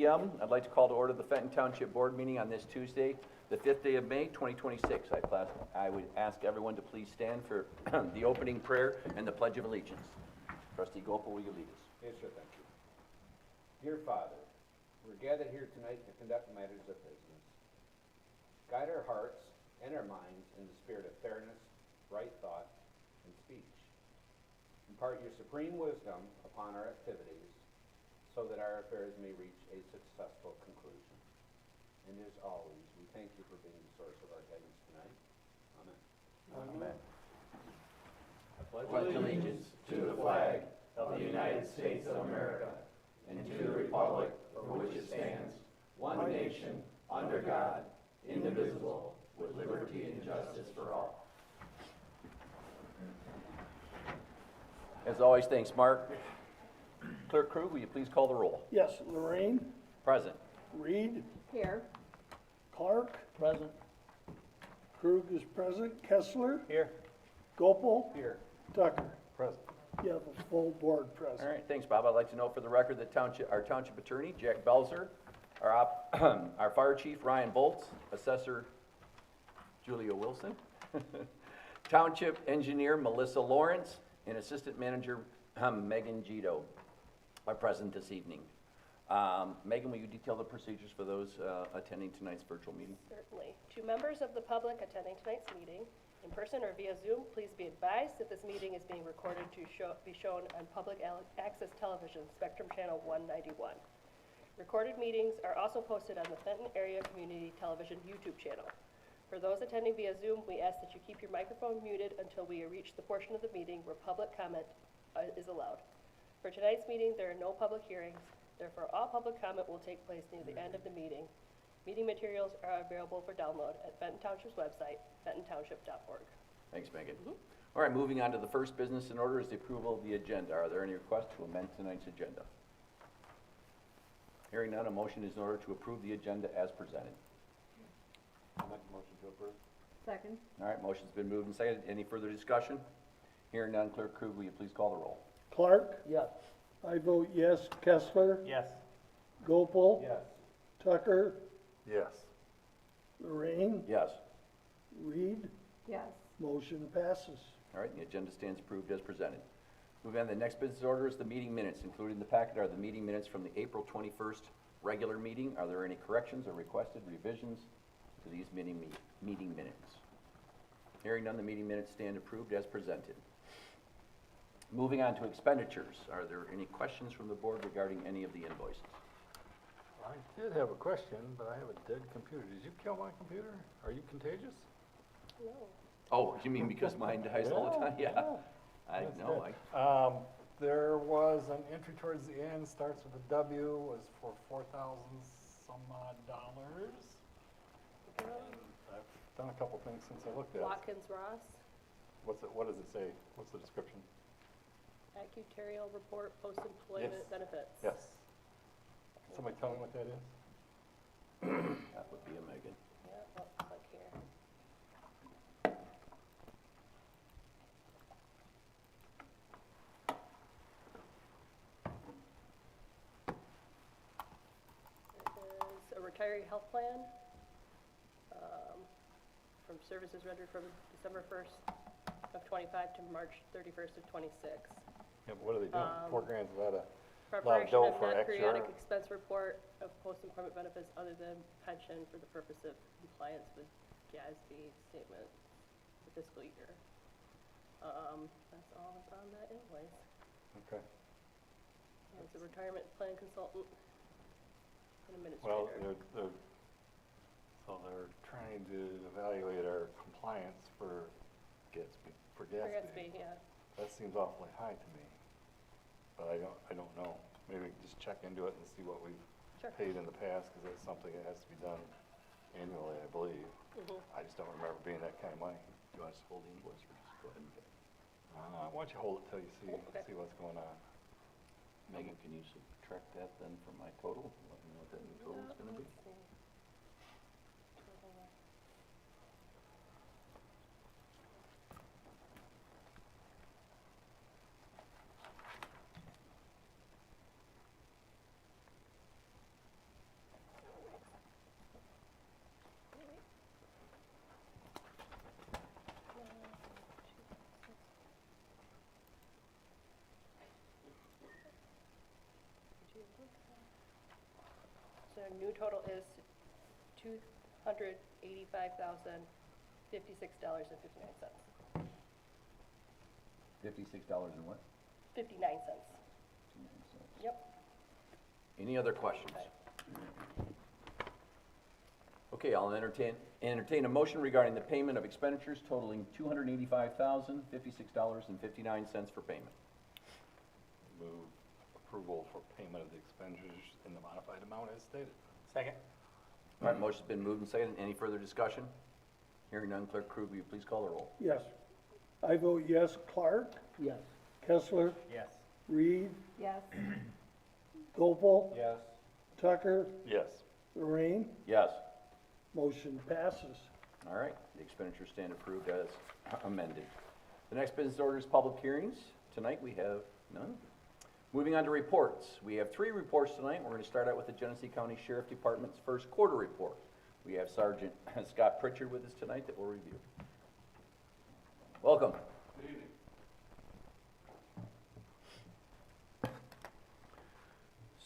p.m. I'd like to call to order the Fenton Township Board meeting on this Tuesday, the 5th day of May, 2026. I would ask everyone to please stand for the opening prayer and the Pledge of Allegiance. Trustee Gopal, will you lead us? Yes, sir, thank you. Dear Father, we're gathered here tonight to conduct matters of business. Guide our hearts and our minds in the spirit of fairness, right thought, and speech. Impart your supreme wisdom upon our activities so that our affairs may reach a successful conclusion. And as always, we thank you for being the source of our guidance tonight. Amen. Amen. I pledge allegiance to the flag of the United States of America and to the republic for which it stands, one nation, under God, indivisible, with liberty and justice for all. As always, thanks, Mark. Clerk Krug, will you please call the roll? Yes, Lorraine, Present. Reed, Here. Clark, Present. Krug is present, Kessler, Here. Gopal, Here. Tucker. Present. You have a full board All present. right, thanks, Bob. I'd like to note for the record that our township attorney, Jack Belzer, our fire chief, Ryan Bolts, assessor, Julia Wilson, township engineer, Melissa Lawrence, and assistant manager, Megan Gito, are present this evening. Megan, will you detail the procedures for those attending tonight's virtual meeting? Certainly. To members of the public attending tonight's meeting, in person or via Zoom, please be advised that this meeting is being recorded to be shown on public access television, Spectrum Channel 191. Recorded meetings are also posted on the Fenton Area Community Television YouTube channel. For those attending via Zoom, we ask that you keep your microphone muted until we reach the portion of the meeting where public comment is allowed. For tonight's meeting, there are no public hearings. Therefore, all public comment will take place near the end of the meeting. Meeting materials are available for download at Fenton Township's website, fentontownship.org. Thanks, Megan. All right, moving on to the first business in order is the approval of the agenda. Are there any requests to amend tonight's agenda? Hearing none, a motion is in order to approve the agenda as presented. I'll make a motion to approve. Second. All right, motion's been moved and seconded. Any further discussion? Hearing none, Clerk Krug, will you please call the roll? Clark, Yes. I vote yes, Kessler, Yes. Gopal, Yes. Tucker, Yes. Lorraine, Yes. Reed, Yes. motion passes. All right, the agenda stands approved as presented. Moving on, the next business order is the meeting minutes. Included in the packet are the meeting minutes from the April 21st regular meeting. Are there any corrections or requested revisions to these meeting minutes? Hearing none, the meeting minutes stand approved as presented. Moving on to expenditures. Are there any questions from the board regarding any of the invoices? I did have a question, but I have a dead computer. Did you kill my computer? Are you contagious? No. Oh, you mean because mine dies all the time? Yeah. I That's know. good. There was an entry towards the end, starts with a W, was for $4,000 some odd dollars. And I've done a couple things since I looked at it. Watkins Ross, What does it say? What's the description? Accutarial Report, Post-Employment Yes. Benefits. Yes. Can somebody tell me what that is? That would be a Megan. Yeah, let's look here. It is a retiree health plan from services rendered from December 1st of 25 to March 31st of 26. Yeah, but what are they doing? $4 grand is a lot of Preparation dough of for non-periodic extra. expense report of post-employment benefits other than pension for the purpose of compliance with GASB statement for fiscal year. That's all that's on that invoice. Okay. It's a retirement plan consultant and Well, administrator. they're trying to evaluate our compliance for Gatsby. For gas GASB, yeah. That seems awfully high to me, but I don't know. Maybe we can just check into it and see what we've Sure. paid in the past, because that's something that has to be done annually, I believe. Mhm. I just don't remember being that kind of money. Do you want us to hold the invoice or just go ahead and pay? Why don't you hold it till you Okay. see what's going on? Megan, can you subtract that then from my total? Let me know what that new total is gonna be. Let's see. The new total is $285,056.59. $56 and what? 59 cents. Yep. Any other questions? Okay, I'll entertain a motion regarding the payment of expenditures totaling $285,056.59 for payment. Move approval for payment of the expenditures in the modified amount as stated. Second. All right, motion's been moved and seconded. Any further discussion? Hearing none, Clerk Krug, will you please call the roll? Yes. I vote yes. Clark, Yes. Kessler, Yes. Reed, Yes. Gopal, Yes. Tucker, Yes. Lorraine. Yes. Motion passes. All right, the expenditures stand approved as amended. The next business order is public hearings. Tonight, we have none. Moving on to reports. We have 3 reports tonight. We're going to start out with the Genesee County Sheriff Department's first quarter report. We have Sergeant Scott Pritchard with us tonight that will review. Welcome. Good evening.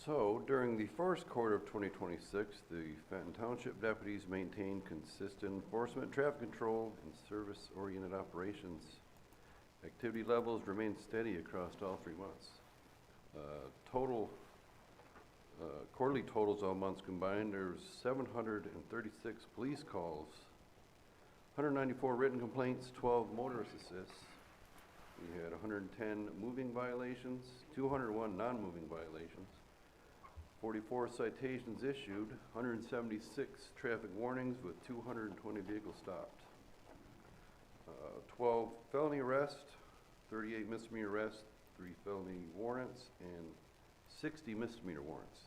So, during the first quarter of 2026, the Fenton Township deputies maintained consistent enforcement, traffic control, and service-oriented operations. Activity levels remained steady across all 3 months. Quarterly totals all months combined, there's 736 police calls, 194 written complaints, 12 motorist assists. We had 110 moving violations, 201 non-moving violations, 44 citations issued, 176 traffic warnings with 220 vehicles stopped. 12 felony arrests, 38 misdemeanor arrests, 3 felony warrants, and 60 misdemeanor warrants.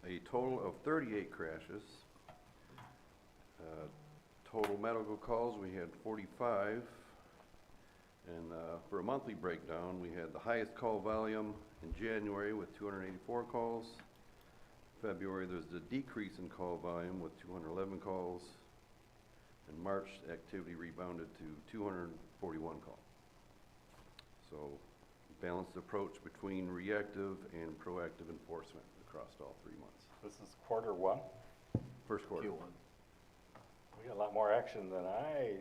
A total of 38 crashes. Total medical calls, we had 45. And for a monthly breakdown, we had the highest call volume in January with 284 calls. February, there's a decrease in call volume with 211 calls. In March, activity rebounded to 241 calls. So, balanced approach between reactive and proactive enforcement across all 3 months. This is quarter 1. First quarter. Q1. We got a lot more action than I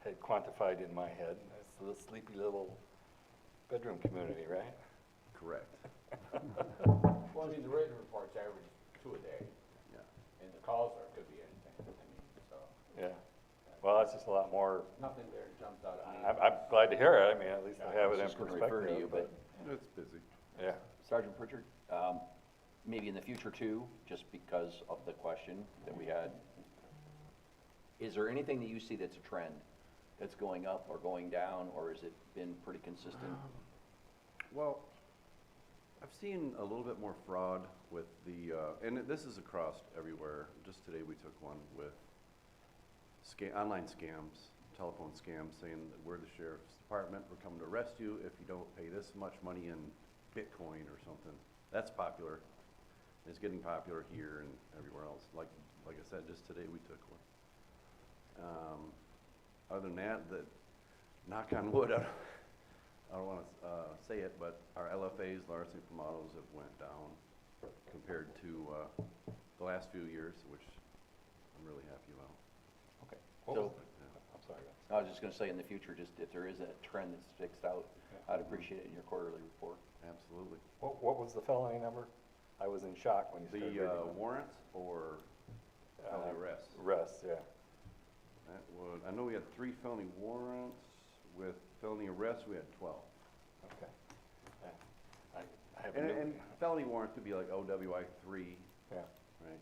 had quantified in my head. It's the sleepy little bedroom community, right? Correct. Well, I mean, the written reports average 2 a day, Yeah. and the calls could be anything, I mean, so, Yeah. Well, that's just a lot more. nothing there jumps out at me. I'm glad to hear it. I mean, at least I have it I in was just gonna refer to you, perspective. It's busy. Yeah. Sergeant Pritchard, maybe in the future too, just because of the question that we had, is there anything that you see that's a trend, that's going up or going down, or has it been pretty consistent? Well, I've seen a little bit more fraud with the, and this is across everywhere. Just today we took one with online scams, telephone scams, saying that we're the sheriff's department, we're coming to arrest you if you don't pay this much money in Bitcoin or something. That's popular. It's getting popular here and everywhere else. Like I said, just today we took one. Other than that, knock on wood, I don't want to say it, but our LFAs, larceny from autos, have went down compared to the last few years, which I'm really happy about. Okay. So, Yeah. I'm sorry. I was just gonna say in the future, just if there is a trend that sticks out, I'd appreciate it in your quarterly report. Absolutely. What was the felony number? I was in shock when you started reading The them. warrants or felony arrests? Arrests, yeah. That was, I know we had 3 felony warrants. With felony arrests, we had 12. Okay. Yeah. I have And, no- and felony warrants could be like OWI 3, yeah. right?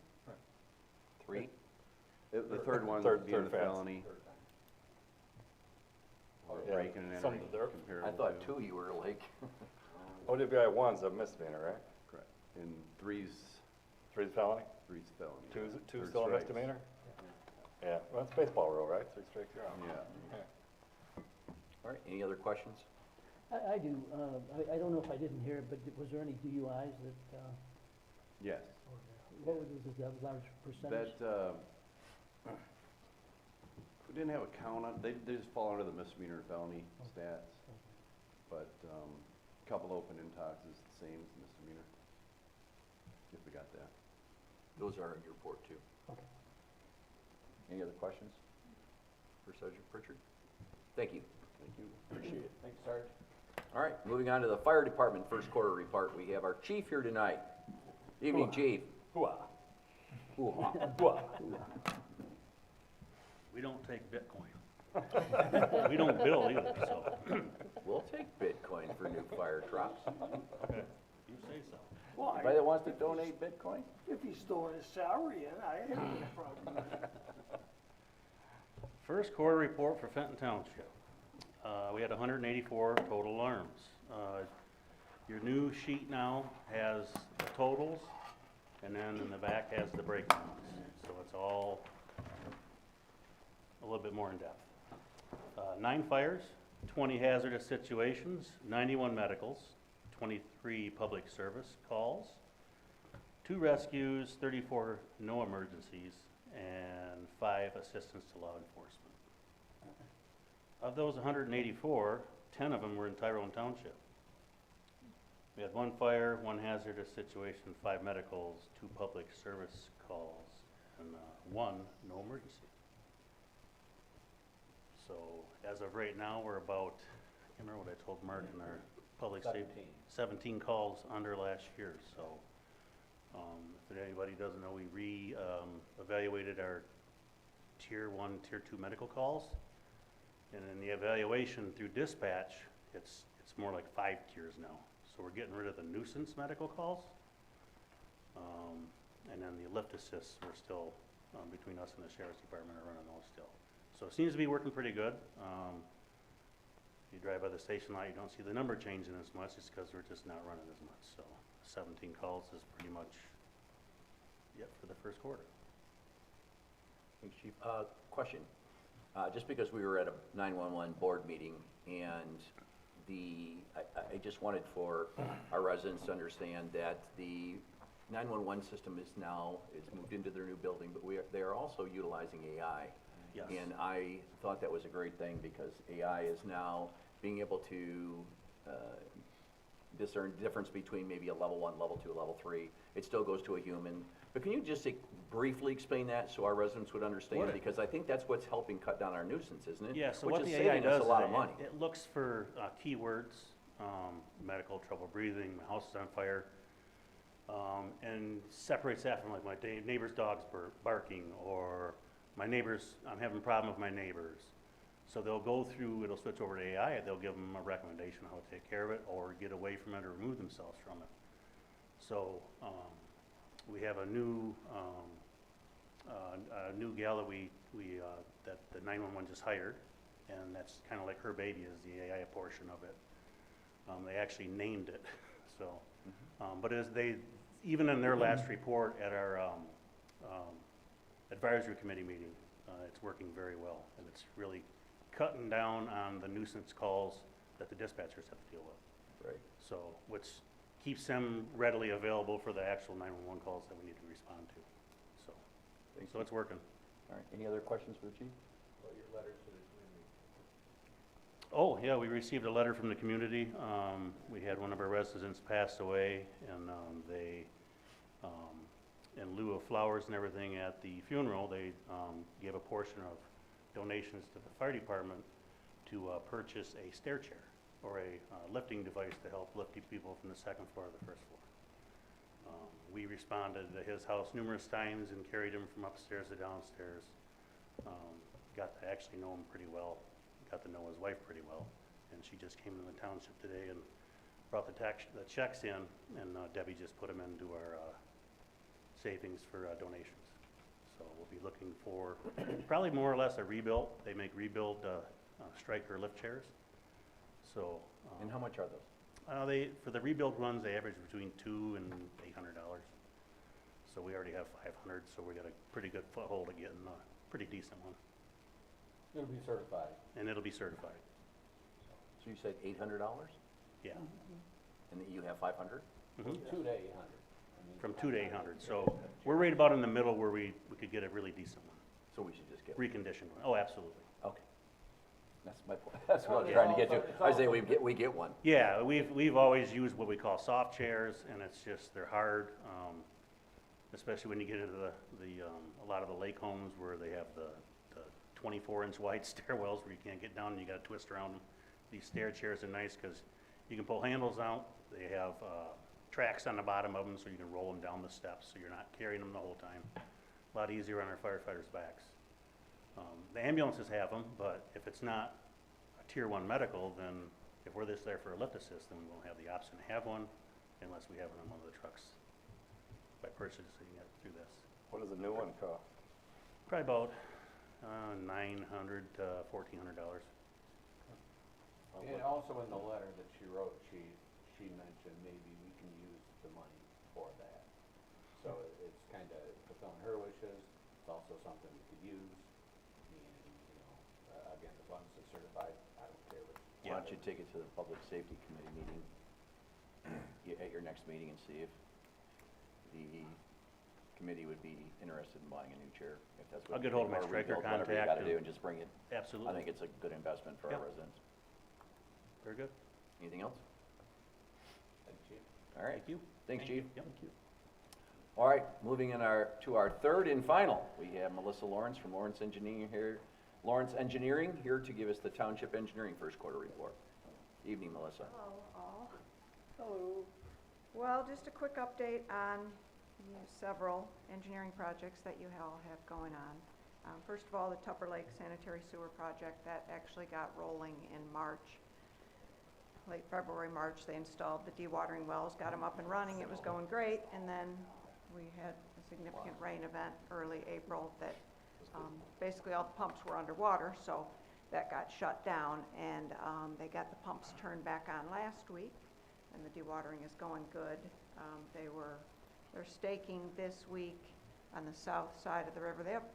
3? The third one Third- being the third offense. felony. Third time. Or Yeah, breaking and some- entering there- comparable I thought to- 2 you were like, OWI 1's a misdemeanor, right? Correct. And 3's 3's felony? felony. Two's Third still a strikes. misdemeanor? Yeah, well, it's baseball rule, right? 3 strikes, you're out. Yeah. all right, any other questions? I do. I don't know if I didn't hear it, but was there any DUIs that, Yes. what was the large percentage? That, we didn't have a count on, they just fall under the misdemeanor felony stats. But, couple open intox is the same as misdemeanor. If we got that. Those are in your report too. Okay. Any other questions for Sergeant Pritchard? Thank you. Thank you. Appreciate it. Thanks, Sarge. All right, moving on to the fire department first quarter report. We have our chief here tonight. Evening, chief. Hooah. Hoo-ha. Hooah. We don't take Bitcoin. We don't bill either, so, We'll take Bitcoin for new fire trucks. okay, you say so. Anybody that wants to donate Bitcoin? If he's throwing his salary in, I have no problem with it. First quarter report for Fenton Township. We had 184 total alarms. Your new sheet now has the totals, and then in the back has the breakdowns. So it's all a little bit more in depth. 9 fires, 20 hazardous situations, 91 medicals, 23 public service calls, 2 rescues, 34 no emergencies, and 5 assistance to law enforcement. Of those 184, 10 of them were in Tyrone Township. We had 1 fire, 1 hazardous situation, 5 medicals, 2 public service calls, and 1 no emergency. So as of right now, we're about, I can't remember what I told Mark in our public safety. 17 calls under last year, so. If anybody doesn't know, we evaluated our tier 1, tier 2 medical calls. And in the evaluation through dispatch, it's more like 5 tiers now. So we're getting rid of the nuisance medical calls. And then the lift assists, we're still, between us and the sheriff's department, are running those still. So it seems to be working pretty good. If you drive by the station lot, you don't see the number changing as much, it's because we're just not running as much. So 17 calls is pretty much it for the first quarter. Thanks, chief. Question. Just because we were at a 911 board meeting and I just wanted for our residents to understand that the 911 system is now, it's moved into their new building, but they are also utilizing AI. Yes. And I thought that was a great thing because AI is now being able to discern the difference between maybe a level 1, level 2, level 3. It still goes to a human. But can you just briefly explain that so our residents would understand? What- Because I think that's what's helping cut down our nuisance, isn't it? Yeah, so Which what is the AI saving us does a lot is of money. it looks for keywords, medical, trouble breathing, my house is on fire, and separates that from like my neighbor's dog's barking, or I'm having a problem with my neighbors. So they'll go through, it'll switch over to AI, they'll give them a recommendation on how to take care of it, or get away from it, or remove themselves from it. So, we have a new gal that the 911 just hired, and that's kind of like her baby is the AI portion of it. They actually named it, so, but even in their last report at our advisory committee meeting, it's working very well, and it's really cutting down on the nuisance calls that the dispatchers have to deal with. Right. So, which keeps them readily available for the actual 911 calls that we need to respond to. So, Thank so it's working. All right, any other questions for the chief? What are your letters to the community? Oh, yeah, we received a letter from the community. We had one of our residents pass away, and they, in lieu of flowers and everything at the funeral, they gave a portion of donations to the fire department to purchase a stair chair or a lifting device to help lift people from the 2nd floor to the 1st floor. We responded to his house numerous times and carried him from upstairs to downstairs. Got to actually know him pretty well, got to know his wife pretty well, and she just came to the township today and brought the checks in, and Debbie just put them into our savings for donations. So we'll be looking for probably more or less a rebuild. They make rebuild striker lift chairs. So. And how much are those? For the rebuild ones, they average between $200 and $800. So we already have 500, so we got a pretty good foothold of getting a pretty decent one. It'll be certified. And it'll be certified. So you said $800? Yeah. And that you have 500? Mhm. 2 to 800. From 2 to 800. So we're right about in the middle where we could get a really decent one. So we should just get one. Reconditioned one. Oh, absolutely. Okay. That's my point. That's what I was trying to get to. I say we get one. Yeah, we've always used what we call soft chairs, and it's just, they're hard. especially when you get into a lot of the lake homes where they have the 24-inch wide stairwells where you can't get down and you gotta twist around them. These stair chairs are nice because you can pull handles out. They have tracks on the bottom of them so you can roll them down the steps so you're not carrying them the whole time. A lot easier on our firefighters' backs. The ambulances have them, but if it's not a tier 1 medical, then if we're just there for a lift assist, then we won't have the option to have one unless we have it on one of the trucks by purchasing it through this. What does a new one cost? Probably about $900 to $1,400. And also in the letter that she wrote, she mentioned maybe we can use the money for that. So it's kind of fulfilling her wishes, it's also something we could use. And, again, as long as it's certified, I don't care which. Why don't you take it to the Public Safety Committee meeting, at your next meeting, and see if the committee would be interested in buying a new chair, if that's what. I'll get hold of my or striker rebuild, whatever you contact gotta do, and- and just bring it. Absolutely. I think it's a good investment for our Yep. residents. Very good. Anything else? Thank you. All right. Thank you. Thanks, Thank you. Chief. Yep. Thank you. All right, moving in to our third and final. We have Melissa Lawrence from Lawrence Engineering here to give us the Township Engineering first quarter report. Evening, Melissa. Hello, all. Hello. Well, just a quick update on several engineering projects that you all have going on. First of all, the Tupper Lake Sanitary Sewer Project, that actually got rolling in March. Late February, March, they installed the dewatering wells, got them up and running, it was going great, and then we had a significant rain event early April that basically all the pumps were underwater, so that got shut down, and they got the pumps turned back on last week, and the dewatering is going good. They're staking this week on the south side of the river. They have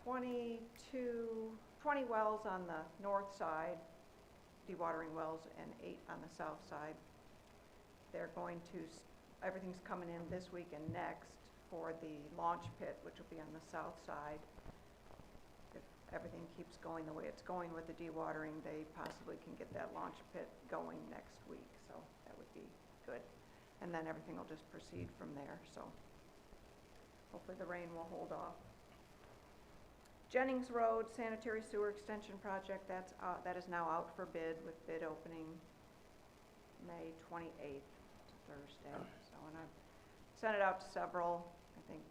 20 wells on the north side, dewatering wells, and 8 on the south side. They're going to, everything's coming in this week and next for the launch pit, which will be on the south side. If everything keeps going the way it's going with the dewatering, they possibly can get that launch pit going next week, so that would be good. And then everything will just proceed from there, so hopefully the rain will hold off. Jennings Road Sanitary Sewer Extension Project, that is now out for bid, with bid opening May 28th, it's a Thursday. So, and I've sent it out to several. I think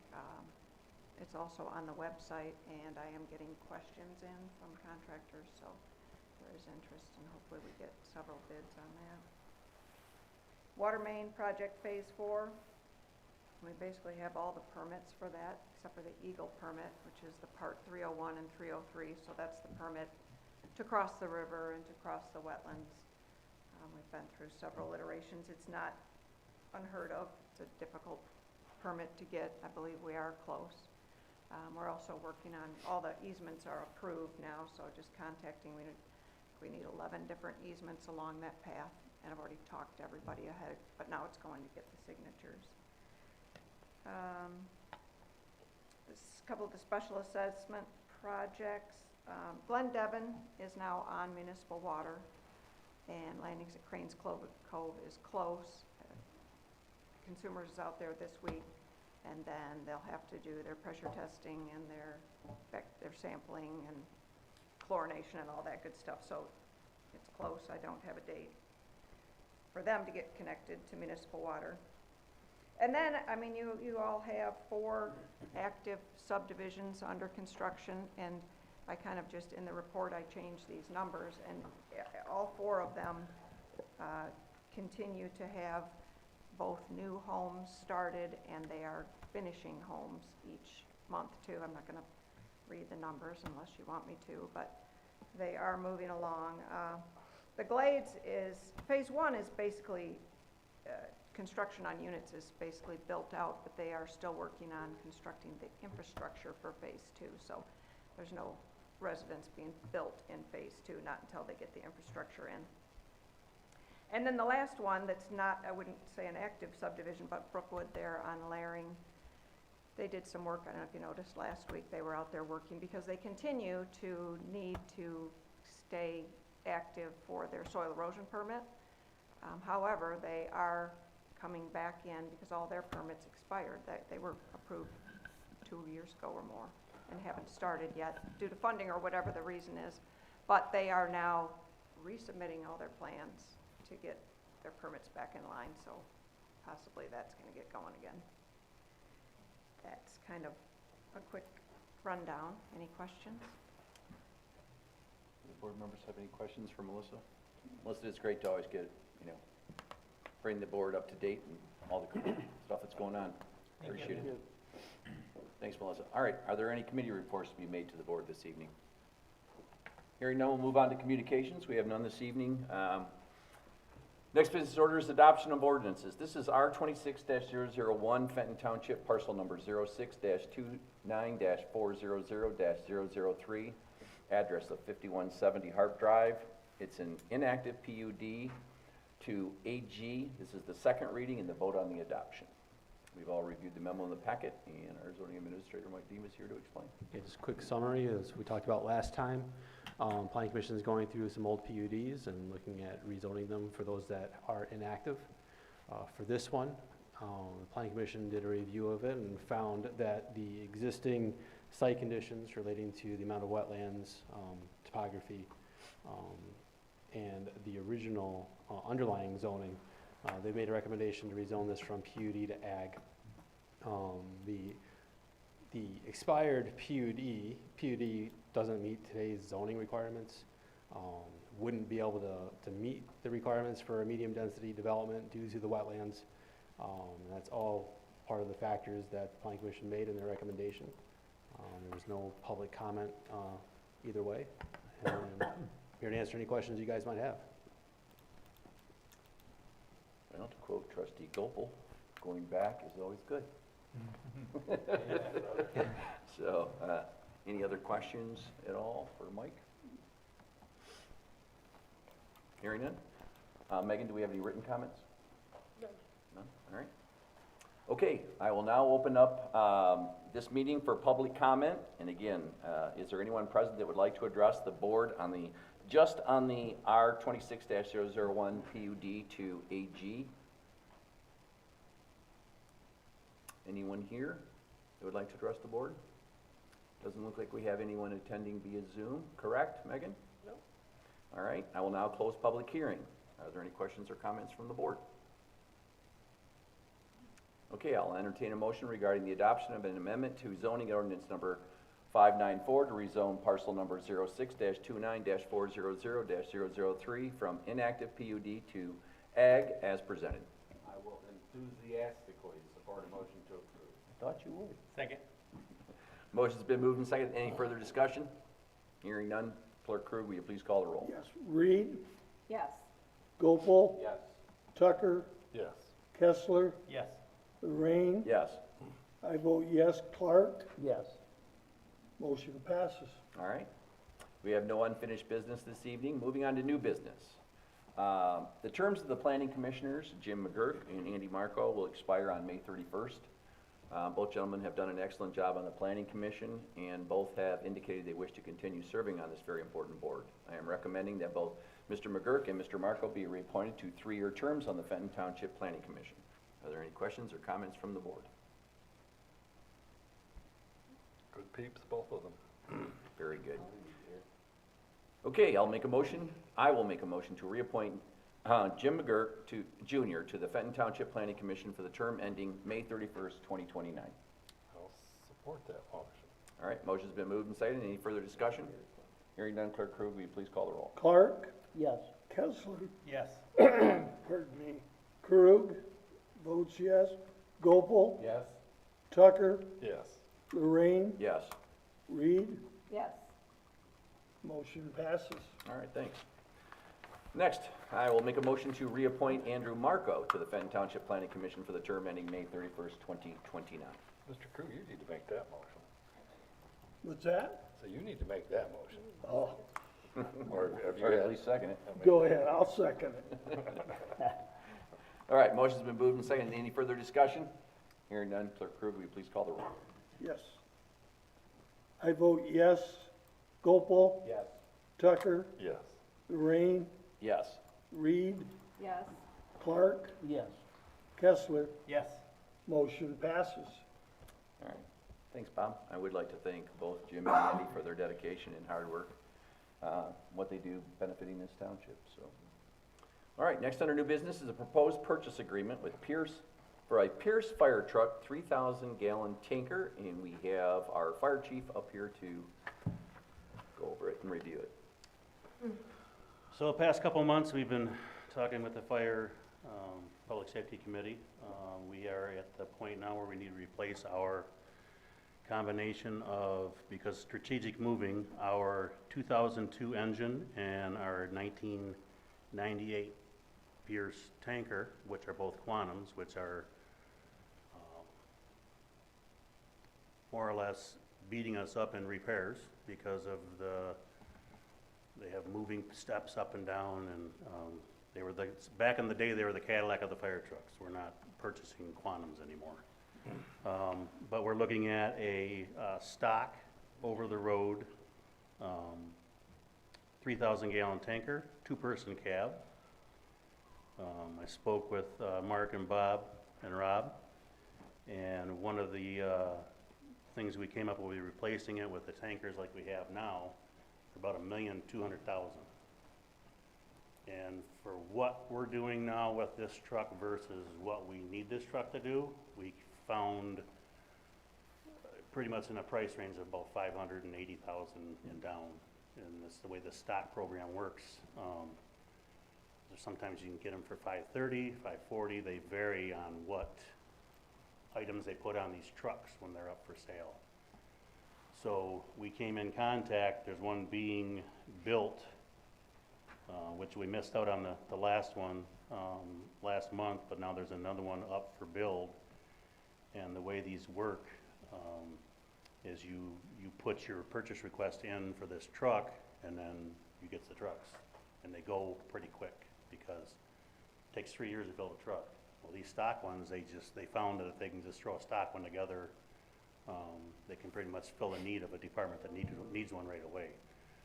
it's also on the website, and I am getting questions in from contractors, so there is interest, and hopefully we get several bids on that. Water Main Project Phase 4. We basically have all the permits for that, except for the Eagle permit, which is the part 301 and 303, so that's the permit to cross the river and to cross the wetlands. We've been through several iterations. It's not unheard of. It's a difficult permit to get. I believe we are close. We're also working on, all the easements are approved now, so just contacting, we need 11 different easements along that path, and I've already talked to everybody ahead, but now it's going to get the signatures. This couple of the special assessment projects. Glen Devon is now on municipal water, and landings at Cranes Cove is close. Consumers is out there this week, and then they'll have to do their pressure testing and their sampling and chlorination and all that good stuff. So it's close. I don't have a date for them to get connected to municipal water. And then, I mean, you all have 4 active subdivisions under construction, and I kind of just, in the report, I changed these numbers, and all 4 of them continue to have both new homes started, and they are finishing homes each month too. I'm not going to read the numbers unless you want me to, but they are moving along. The Glades is, phase 1 is basically, construction on units is basically built out, but they are still working on constructing the infrastructure for phase 2. So there's no residence being built in phase 2, not until they get the infrastructure in. And then the last one that's not, I wouldn't say an active subdivision, but Brookwood there on Laring. They did some work, I don't know if you noticed last week, they were out there working because they continue to need to stay active for their soil erosion permit. However, they are coming back in because all their permits expired. They were approved 2 years ago or more and haven't started yet due to funding or whatever the reason is. But they are now resubmitting all their plans to get their permits back in line, so possibly that's gonna get going again. That's kind of a quick rundown. Any questions? Do the board members have any questions for Melissa? Melissa, it's great to always get, bring the board up to date and all the stuff that's going on. Appreciate it. Thanks, Melissa. All right, are there any committee reports to be made to the board this evening? Hearing none, we'll move on to communications. We have none this evening. Next business order is adoption of ordinances. This is R 26-001, Fenton Township, parcel number 06-29-400-003, address of 5170 Harp Drive. It's an inactive PUD to AG. This is the second reading and the vote on the adoption. We've all reviewed the memo in the packet, and our zoning administrator, Mike Demas, here to explain. Okay, just a quick summary, as we talked about last time. Planning Commission is going through some old PUDs and looking at rezoning them for those that are inactive. For this one, the Planning Commission did a review of it and found that the existing site conditions relating to the amount of wetlands, topography, and the original underlying zoning, they made a recommendation to rezone this from PUD to Ag. The expired PUD doesn't meet today's zoning requirements, wouldn't be able to meet the requirements for a medium density development due to the wetlands. That's all part of the factors that the Planning Commission made in their recommendation. There was no public comment either way. And I'm here to answer any questions you guys might have. Well, to quote Trustee Gopel, going back is always good. So, any other questions at all for Mike? Hearing none. Megan, do we have any written comments? None. None? All right. Okay, I will now open up this meeting for public comment. And again, is there anyone present that would like to address the board on the, just on the R 26-001 PUD to AG? Anyone here that would like to address the board? Doesn't look like we have anyone attending via Zoom, correct, Megan? No. All right, I will now close public hearing. Are there any questions or comments from the board? Okay, I'll entertain a motion regarding the adoption of an amendment to zoning ordinance number 594 to rezone parcel number 06-29-400-003 from inactive PUD to Ag as presented. I will enthusiastically support a motion to approve. I thought you would. Second. Motion's been moved and seconded. Any further discussion? Hearing none. Clerk Krug, will you please call the roll? Yes. Reed, Yes. Gopel, Yes. Tucker, Yes. Kessler, Yes. Lorraine. Yes. I vote yes. Clark, Yes. motion passes. All right. We have no unfinished business this evening. Moving on to new business. The terms of the planning commissioners, Jim McGurk and Andy Marco, will expire on May 31st. Both gentlemen have done an excellent job on the planning commission, and both have indicated they wish to continue serving on this very important board. I am recommending that both Mr. McGurk and Mr. Marco be reappointed to 3-year terms on the Fenton Township Planning Commission. Are there any questions or comments from the board? Good peeps, both of them. Very good. Okay, I will make a motion to reappoint Jim McGurk Jr. to the Fenton Township Planning Commission for the term ending May 31st, 2029. I'll support that motion. All right, motion's been moved and seconded. Any further discussion? Hearing none, Clerk Krug, will you please call the roll? Clark, Yes. Kessler, Yes. pardon me, Krug, votes yes. Gopel, Yes. Tucker, Yes. Lorraine, Yes. Reed, Yes. motion passes. All right, thanks. Next, I will make a motion to reappoint Andrew Marco to the Fenton Township Planning Commission for the term ending May 31st, 2029. Mr. Crew, you need to make that motion. What's that? So you need to make that motion. Oh, Or have you Or at had? least second it. go ahead, I'll second it. All right, motion's been moved and seconded. Any further discussion? Hearing none, Clerk Krug, will you please call the roll? Yes. I vote yes. Gopel, Yes. Tucker, Yes. Lorraine, Yes. Reed, Yes. Clark, Yes. Kessler, Yes. motion passes. All right, thanks, Bob. I would like to thank both Jim and Andy for their dedication and hard work, what they do benefiting this township, so. All right, next under new business is a proposed purchase agreement with Pierce, for a Pierce fire truck, 3,000 gallon tanker, and we have our fire chief up here to go over it and review it. So the past couple of months, we've been talking with the Fire Public Safety Committee. We are at the point now where we need to replace our combination of, because strategic moving, our 2002 engine and our 1998 Pierce tanker, which are both Quantums, which are more or less beating us up in repairs because of they have moving steps up and down, and they were back in the day, they were the Cadillac of the fire trucks. We're not purchasing Quantums anymore. But we're looking at a stock, over-the-road, 3,000 gallon tanker, two-person cab. I spoke with Mark and Bob and Rob, and one of the things we came up with, replacing it with the tankers like we have now, for about $1,200,000. And for what we're doing now with this truck versus what we need this truck to do, we found pretty much in a price range of about $580,000 and down. And that's the way the stock program works. Sometimes you can get them for $530, $540. They vary on what items they put on these trucks when they're up for sale. So we came in contact, there's one being built, which we missed out on the last one last month, but now there's another one up for build. And the way these work is you put your purchase request in for this truck, and then you get the trucks. And they go pretty quick, because it takes 3 years to build a truck. Well, these stock ones, they found that if they can just throw a stock one together, they can pretty much fill the need of a department that needs one right away.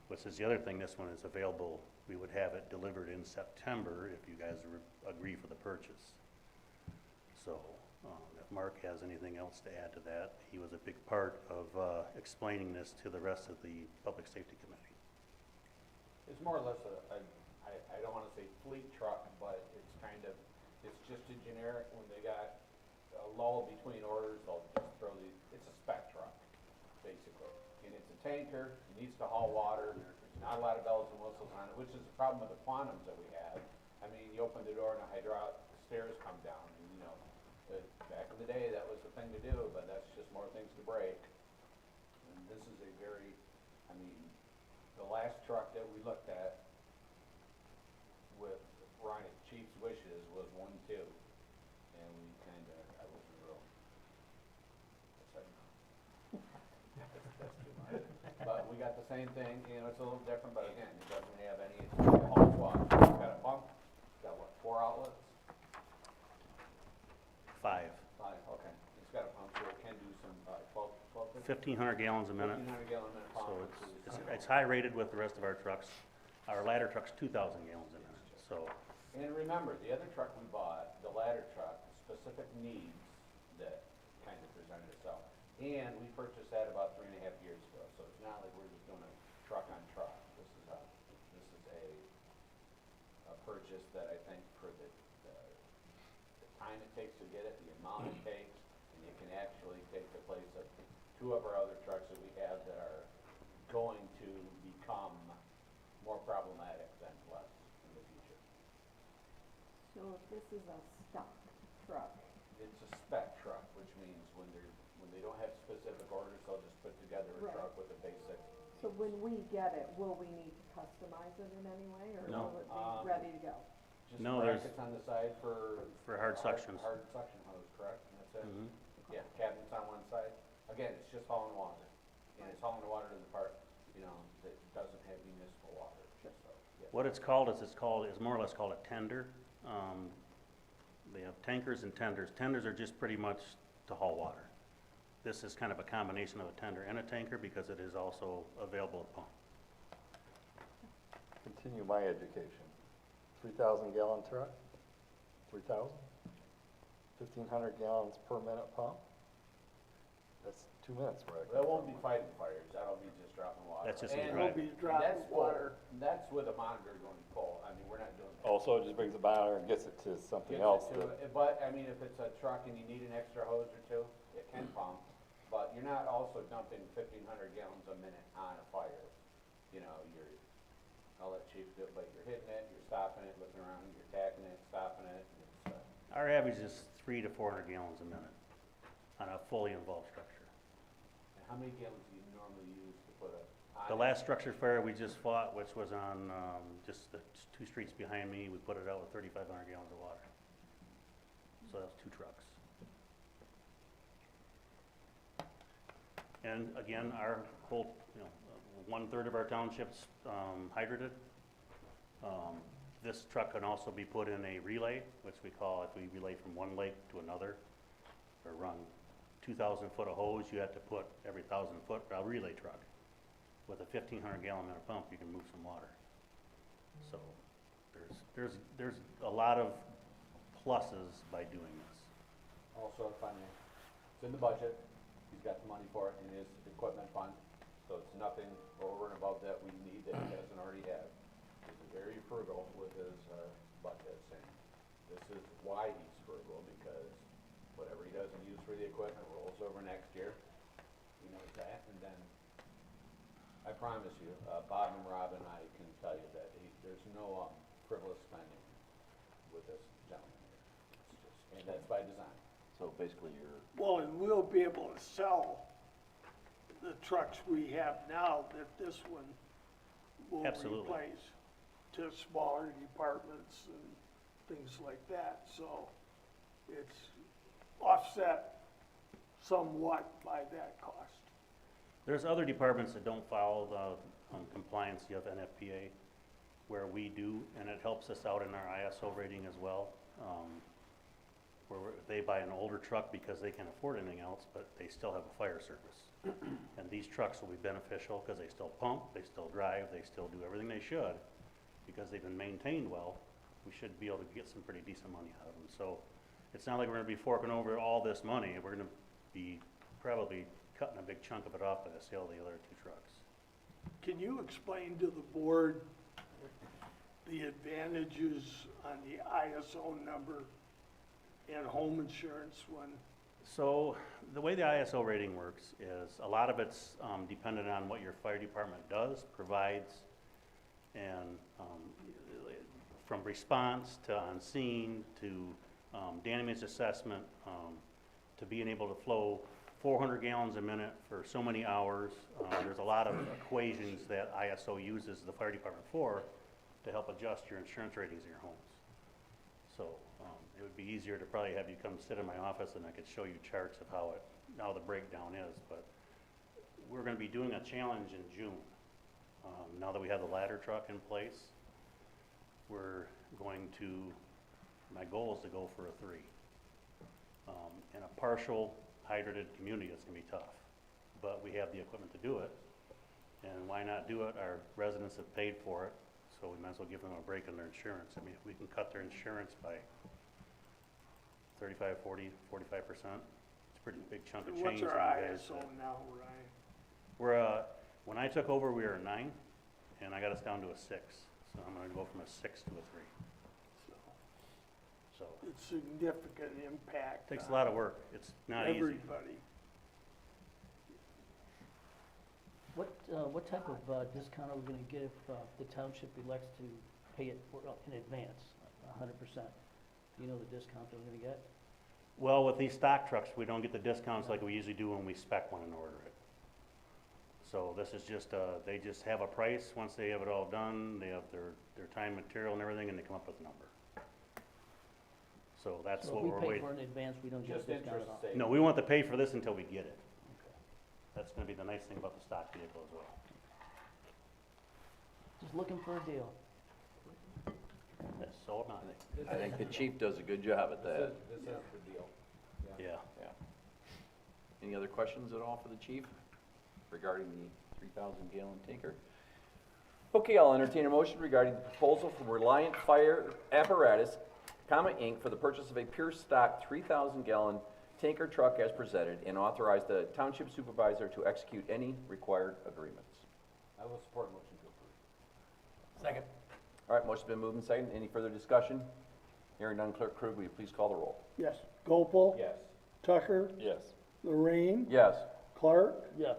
Which is the other thing, this one is available, we would have it delivered in September if you guys agree for the purchase. So, if Mark has anything else to add to that, he was a big part of explaining this to the rest of the Public Safety Committee. It's more or less I don't wanna say fleet truck, but it's just a generic, when they got a lull between orders, they'll just throw it's a spec truck, basically. And it's a tanker, it needs to haul water, there's not a lot of bells and whistles on it, which is the problem with the Quantums that we have. I mean, you open the door and the hydraulic stairs come down, and back in the day, that was the thing to do, but that's just more things to break. And this is the last truck that we looked at with Ryan Chief's wishes was 1-2, and we I wasn't real. That's too much. But we got the same thing, it's a little different, but again, it doesn't have any, it's haul swap. It's got a pump, it's got what, 4 outlets? 5. 5, okay. It's got a pump, so it can do some 12, 1,500 gallons a minute. 1,500 gallon a minute pump. So it's high rated with the rest of our trucks. Our ladder truck's 2,000 gallons a minute, so. And remember, the other truck we bought, the ladder truck, specific needs that kind of presented itself. And we purchased that about 3.5 years ago, so it's not like we're just doing a truck on truck. This is a purchase that I think for the time it takes to get it, the amount it takes, and it can actually take the place of 2 of our other trucks that we have that are going to become more problematic than less in the future. So if this is a stock truck, It's a spec truck, which means when they don't have specific orders, they'll just put together a Right. truck with a basic. so when we get it, will we need to customize it in any way, or No. will it be ready to go? Just No, there's- brackets on the side for hard suctions. Hard suction hose, correct? And that's it. Mhm. Yeah, cabinets on one side. Again, it's just hauling water, and it's hauling the water to the part, that doesn't have municipal water. So, yeah. What it's more or less called a tender. They have tankers and tenders. Tenders are just pretty much to haul water. This is kind of a combination of a tender and a tanker because it is also available at pump. Continue my education. 3,000 gallon truck? 3,000? 1,500 gallons per minute pump? That's 2 minutes, right? That won't be fighting fires, that'll be just dropping water. That's just And- right. We'll be and dropping that's full. water. That's with a monitor going full, I mean, we're not doing that. Also, it just brings the monitor and gets it to something Gets else. it to it, but, I mean, if it's a truck and you need an extra hose or two, it can pump, but you're not also dumping 1,500 gallons a minute on a fire. You know, I'll let Chief do it, but you're hitting it, you're stopping it, looking around, you're tacking it, stopping it, it's, Our average is 300 to 400 gallons a minute on a fully involved structure. and how many gallons do you normally use to put on? The last structure fire we just fought, which was on, just the 2 streets behind me, we put it out with 3,500 gallons of water. So that was 2 trucks. And again, our whole, 1/3 of our township's hydrated. This truck can also be put in a relay, which we call, if we relay from one lake to another, or run 2,000 foot of hose, you have to put every 1,000 foot, a relay truck. With a 1,500 gallon minute pump, you can move some water. So there's a lot of pluses by doing this. Also, if I may, it's in the budget, he's got the money for it in his equipment fund, so it's nothing over and above that we need that he doesn't already have. He's very frugal with his, budget, saying, this is why he's frugal, because whatever he doesn't use for the equipment rolls over next year. He knows that, and then, I promise you, Bob and Rob and I can tell you that there's no, frivolous spending with this gentleman here. It's just, and that's by design. So basically, you're, Well, and we'll be able to sell the trucks we have now that this one will Absolutely. replace to smaller departments and things like that, so it's offset somewhat by that cost. There's other departments that don't follow the compliance of NFPA, where we do, and it helps us out in our ISO rating as well. Where they buy an older truck because they can't afford anything else, but they still have a fire service. And these trucks will be beneficial because they still pump, they still drive, they still do everything they should. Because they've been maintained well, we should be able to get some pretty decent money out of them. So it's not like we're gonna be forking over all this money, we're gonna be probably cutting a big chunk of it off by the sale of the other 2 trucks. Can you explain to the board the advantages on the ISO number and home insurance when? So the way the ISO rating works is a lot of it's dependent on what your fire department does, provides, and from response to on scene to damage assessment to being able to flow 400 gallons a minute for so many hours. There's a lot of equations that ISO uses the fire department for to help adjust your insurance ratings in your homes. So it would be easier to probably have you come sit in my office and I could show you charts of how the breakdown is. But we're going to be doing a challenge in June. Now that we have the ladder truck in place, we're going to, my goal is to go for a 3. In a partial hydrated community, it's going to be tough. But we have the equipment to do it. And why not do it? Our residents have paid for it, so we might as well give them a break on their insurance. I mean, if we can cut their insurance by 35, 40, 45%, it's a pretty big chunk of change. What's for our you guys ISO now, Ryan? We're, when I took over, we were a 9, and I got us down to a 6. So I'm gonna go from a 6 to a 3. So, It's significant impact. takes a on lot of work. It's not easy. everybody. What type of discount are we gonna get if the township elects to pay it in advance, 100%? Do you know the discount that we're gonna get? Well, with these stock trucks, we don't get the discounts like we usually do when we spec one and order it. So this is just, they just have a price. Once they have it all done, they have their time, material and everything, and they come up with a number. So that's what we're So if we pay waiting. for it in advance, we don't get a Just discount interest at all? savings. No, we want to pay for this until we get it. That's gonna be the nice thing about the stock vehicle as well. Just looking for a deal. Yes, so am I. I think the chief does a good job at that. This is the deal. Yeah. Yeah. Any other questions at all for the chief regarding the 3,000 gallon tanker? Okay, I'll entertain a motion regarding the proposal from Reliant Fire Apparatus Inc. for the purchase of a pure stock 3,000-gallon tanker truck as presented, and authorize the township supervisor to execute any required agreements. I will support motion to approve. Second. All right, motion's been moved and seconded. Any further discussion? Hearing none, Clerk Krug, will you please call the roll? Yes. Gopal? Yes. Tucker? Yes. Lorraine? Yes. Clark? Yes.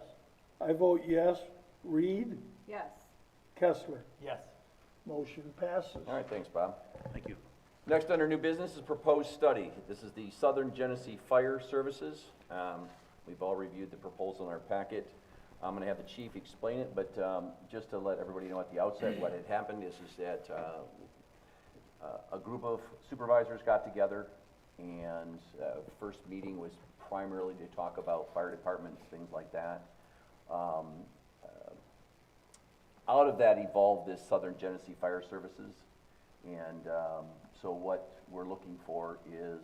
I vote yes. Reed? Yes. Kessler? Yes. Motion passes. All right, thanks, Bob. Thank you. Next, under new business is proposed study. This is the Southern Genesee Fire Services. We've all reviewed the proposal in our packet. I'm gonna have the chief explain it, but just to let everybody know at the outset, what had happened is that a group of supervisors got together, and first meeting was primarily to talk about fire departments, things like that. Out of that evolved this Southern Genesee Fire Services, and so what we're looking for is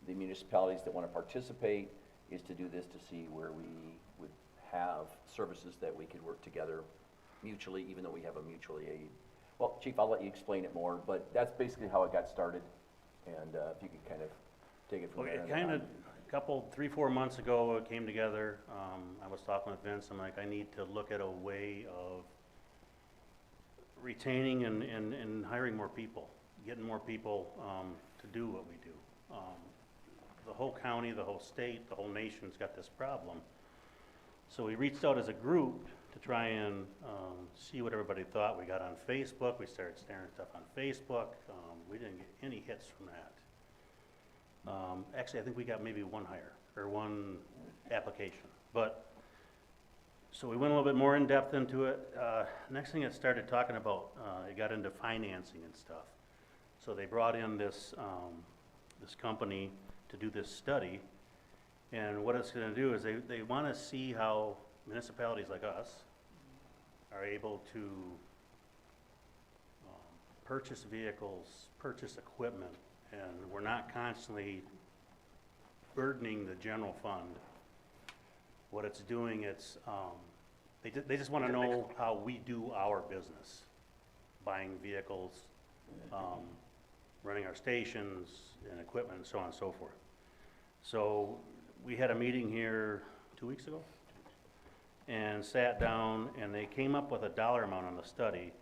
the municipalities that want to participate is to do this to see where we would have services that we could work together mutually, even though we have a mutually aid. Well, Chief, I'll let you explain it more, but that's basically how it got started, and if you could kind of take it from Okay, there. kind of, three, 4 months ago, it came together. I was talking with Vince, I'm like, I need to look at a way of retaining and hiring more people, getting more people to do what we do. The whole county, the whole state, the whole nation's got this problem. So we reached out as a group to try and see what everybody thought. We got on Facebook, we started staring stuff on Facebook. We didn't get any hits from that. Actually, I think we got maybe one hire, or one application. But, so we went a little bit more in depth into it. Next thing it started talking about, it got into financing and stuff. So they brought in this, this company to do this study. And what it's gonna do is they wanna see how municipalities like us are able to purchase vehicles, purchase equipment, and we're not constantly burdening the general fund. What it's doing, it's, they just wanna know how we do our business, buying vehicles, running our stations and equipment and so on and so forth. So we had a meeting here 2 weeks ago and sat down, and they came up with a dollar amount on the study,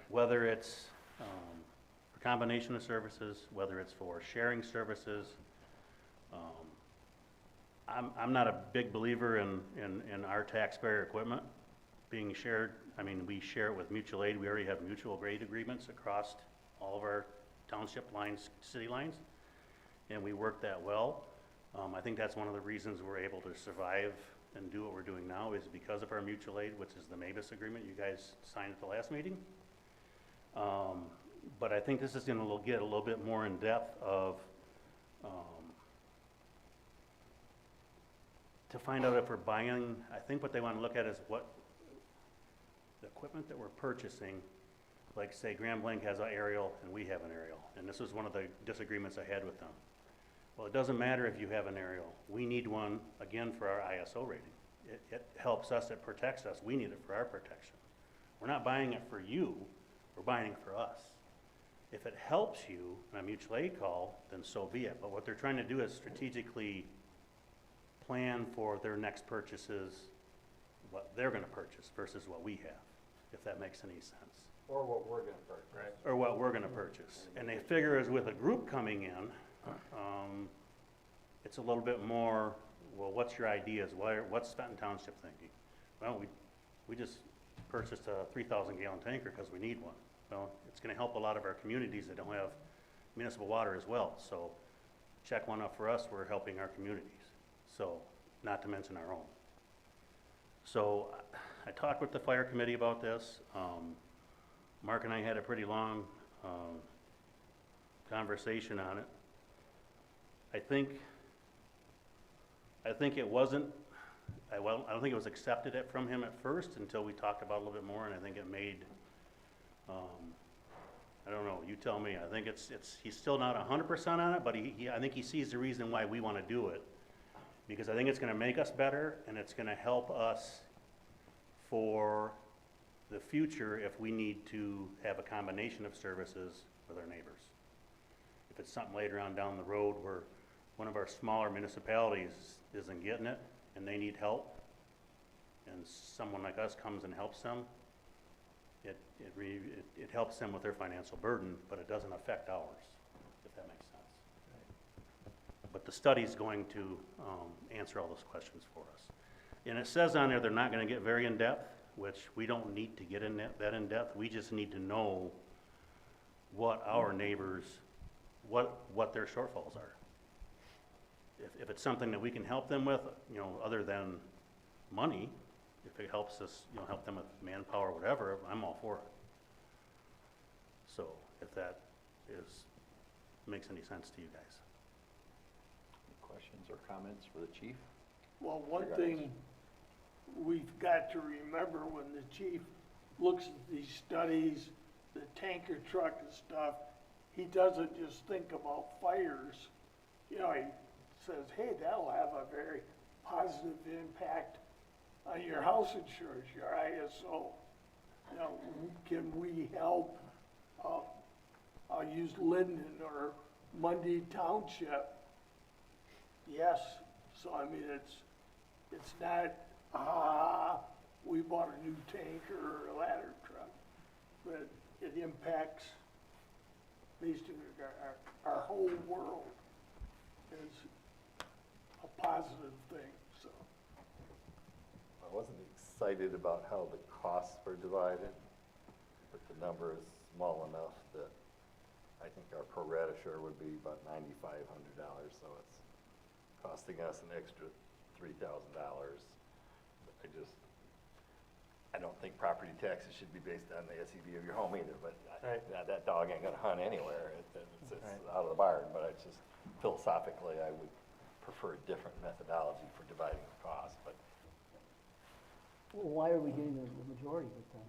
whether it's a combination of services, whether it's for sharing services. I'm not a big believer in our taxpayer equipment being shared. I mean, we share it with mutual aid. We already have mutual aid agreements across all of our township lines, city lines, and we work that well. I think that's one of the reasons we're able to survive and do what we're doing now is because of our mutual aid, which is the MABUS agreement you guys signed at the last meeting. But I think this is gonna get a little bit more in depth of, to find out if we're buying, I think what they wanna look at is what the equipment that we're purchasing, like say Grand Blanc has an aerial and we have an aerial, and this was one of the disagreements I had with them. Well, it doesn't matter if you have an aerial. We need one, again, for our ISO rating. It helps us, it protects us. We need it for our protection. We're not buying it for you, we're buying it for us. If it helps you in a mutual aid call, then so be it. But what they're trying to do is strategically plan for their next purchases, what they're gonna purchase versus what we have, if that makes any sense. Or what we're gonna purchase. Right. Or what we're gonna purchase. And they figure as with a group coming in, it's a little bit more, well, what's your ideas? What's Fenton Township thinking? Well, we just purchased a 3,000-gallon tanker because we need one. Well, it's gonna help a lot of our communities that don't have municipal water as well. So check one up for us, we're helping our communities. So, not to mention our own. So I talked with the fire committee about this. Mark and I had a pretty long conversation on it. I think it wasn't, I don't think it was accepted from him at first until we talked about it a little bit more, and I think it made, I don't know, you tell me. I think he's still not 100% on it, but I think he sees the reason why we want to do it, because I think it's going to make us better, and it's going to help us for the future if we need to have a combination of services with our neighbors. if it's something later on down the road where one of our smaller municipalities isn't getting it and they need help, and someone like us comes and helps them, it helps them with their financial burden, but it doesn't affect ours, if that makes sense. But the study's going to answer all those questions for us. And it says on there they're not gonna get very in-depth, which we don't need to get that in-depth. We just need to know what our neighbors, what their shortfalls are. If it's something that we can help them with, you know, other than money, if it helps us, you know, help them with manpower or whatever, I'm all for it. So if that makes any sense to you guys. Any questions or comments for the chief? Well, one thing we've got to remember when the chief looks at these studies, the tanker truck and stuff, he doesn't just think about fires. You know, he says, hey, that'll have a very positive impact on your house insurance, your ISO. You know, can we help, I'll use Linden or Mundy Township. Yes, so I mean, it's not, we bought a new tanker or a ladder truck, but it impacts basically our whole world. It's a positive thing, so. I wasn't excited about how the costs were divided, but the number is small enough that I think our pro rata share would be about $9,500, so it's costing us an extra $3,000. I don't think property taxes should be based on the SEV of your home either, but that dog ain't gonna hunt anywhere. It's out of the barn, but it's just philosophically, I would prefer a different methodology for dividing the cost, but. Well, why are we getting the majority of it then?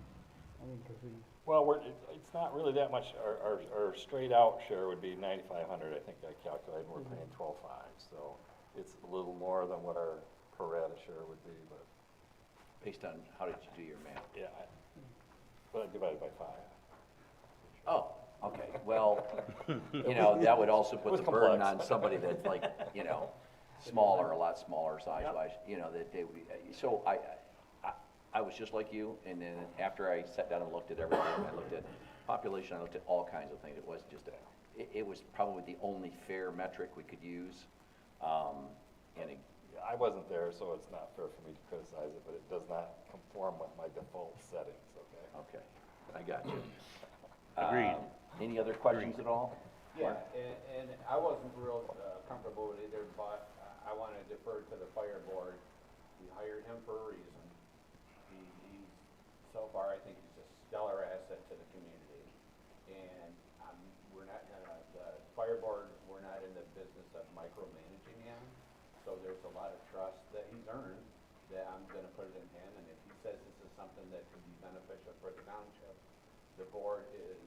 I mean, because we, Well, it's not really that much. Our straight out share would be $9,500, I think I calculated, we're paying $12,500, so it's a little more than what our pro rata share would be, but. Based on, how did you do your math? Yeah, but divided by 5. Oh, okay, well, you know, that would also put was the burden complex. on somebody that's like, you know, smaller, a lot smaller size-wise, you know, that they would be, so I was just like you, and then after I sat down and looked at everything, I looked at population, I looked at all kinds of things, it wasn't just it was probably the only fair metric we could use, and I wasn't there, so it's not fair for me to criticize it, but it does not conform with my default settings, okay? okay, I got you. Agreed. Any other questions at all? Yeah, and I wasn't real comfortable with either, but I want to defer to the fire board. We hired him for a reason. He's, so far, I think he's a stellar asset to the community. And we're not gonna, the fire board, we're not in the business of micromanaging him. So there's a lot of trust that he's earned that I'm gonna put it in him. And if he says this is something that could be beneficial for the township, the board is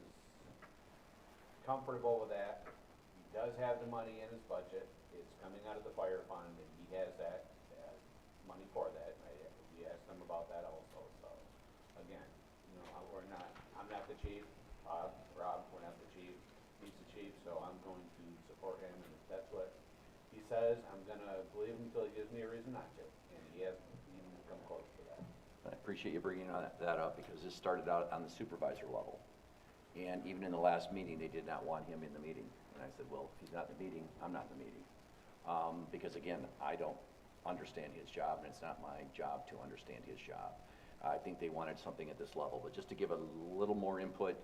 comfortable with that. He does have the money in his budget. It's coming out of the fire fund, and he has that, money for that. We asked him about that also, so, again, you know, I'm not the chief, Rob, we're not the chief, he's the chief, so I'm going to support him, and if that's what he says, I'm gonna believe him until he gives me a reason not to, and he hasn't even come close to that. I appreciate you bringing that up, because this started out on the supervisor level. And even in the last meeting, they did not want him in the meeting. And I said, well, if he's not in the meeting, I'm not in the meeting. Because again, I don't understand his job, and it's not my job to understand his job. I think they wanted something at this level, but just to give a little more input,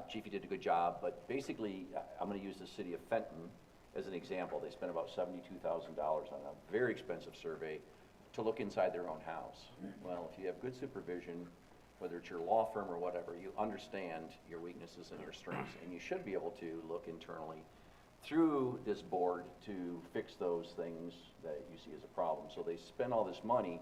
Chiefy did a good job, but basically, I'm gonna use the city of Fenton as an example. They spent about $72,000 on a very expensive survey to look inside their own house. Well, if you have good supervision, whether it's your law firm or whatever, you understand your weaknesses and your strengths, and you should be able to look internally through this board to fix those things that you see as a problem. So they spend all this money,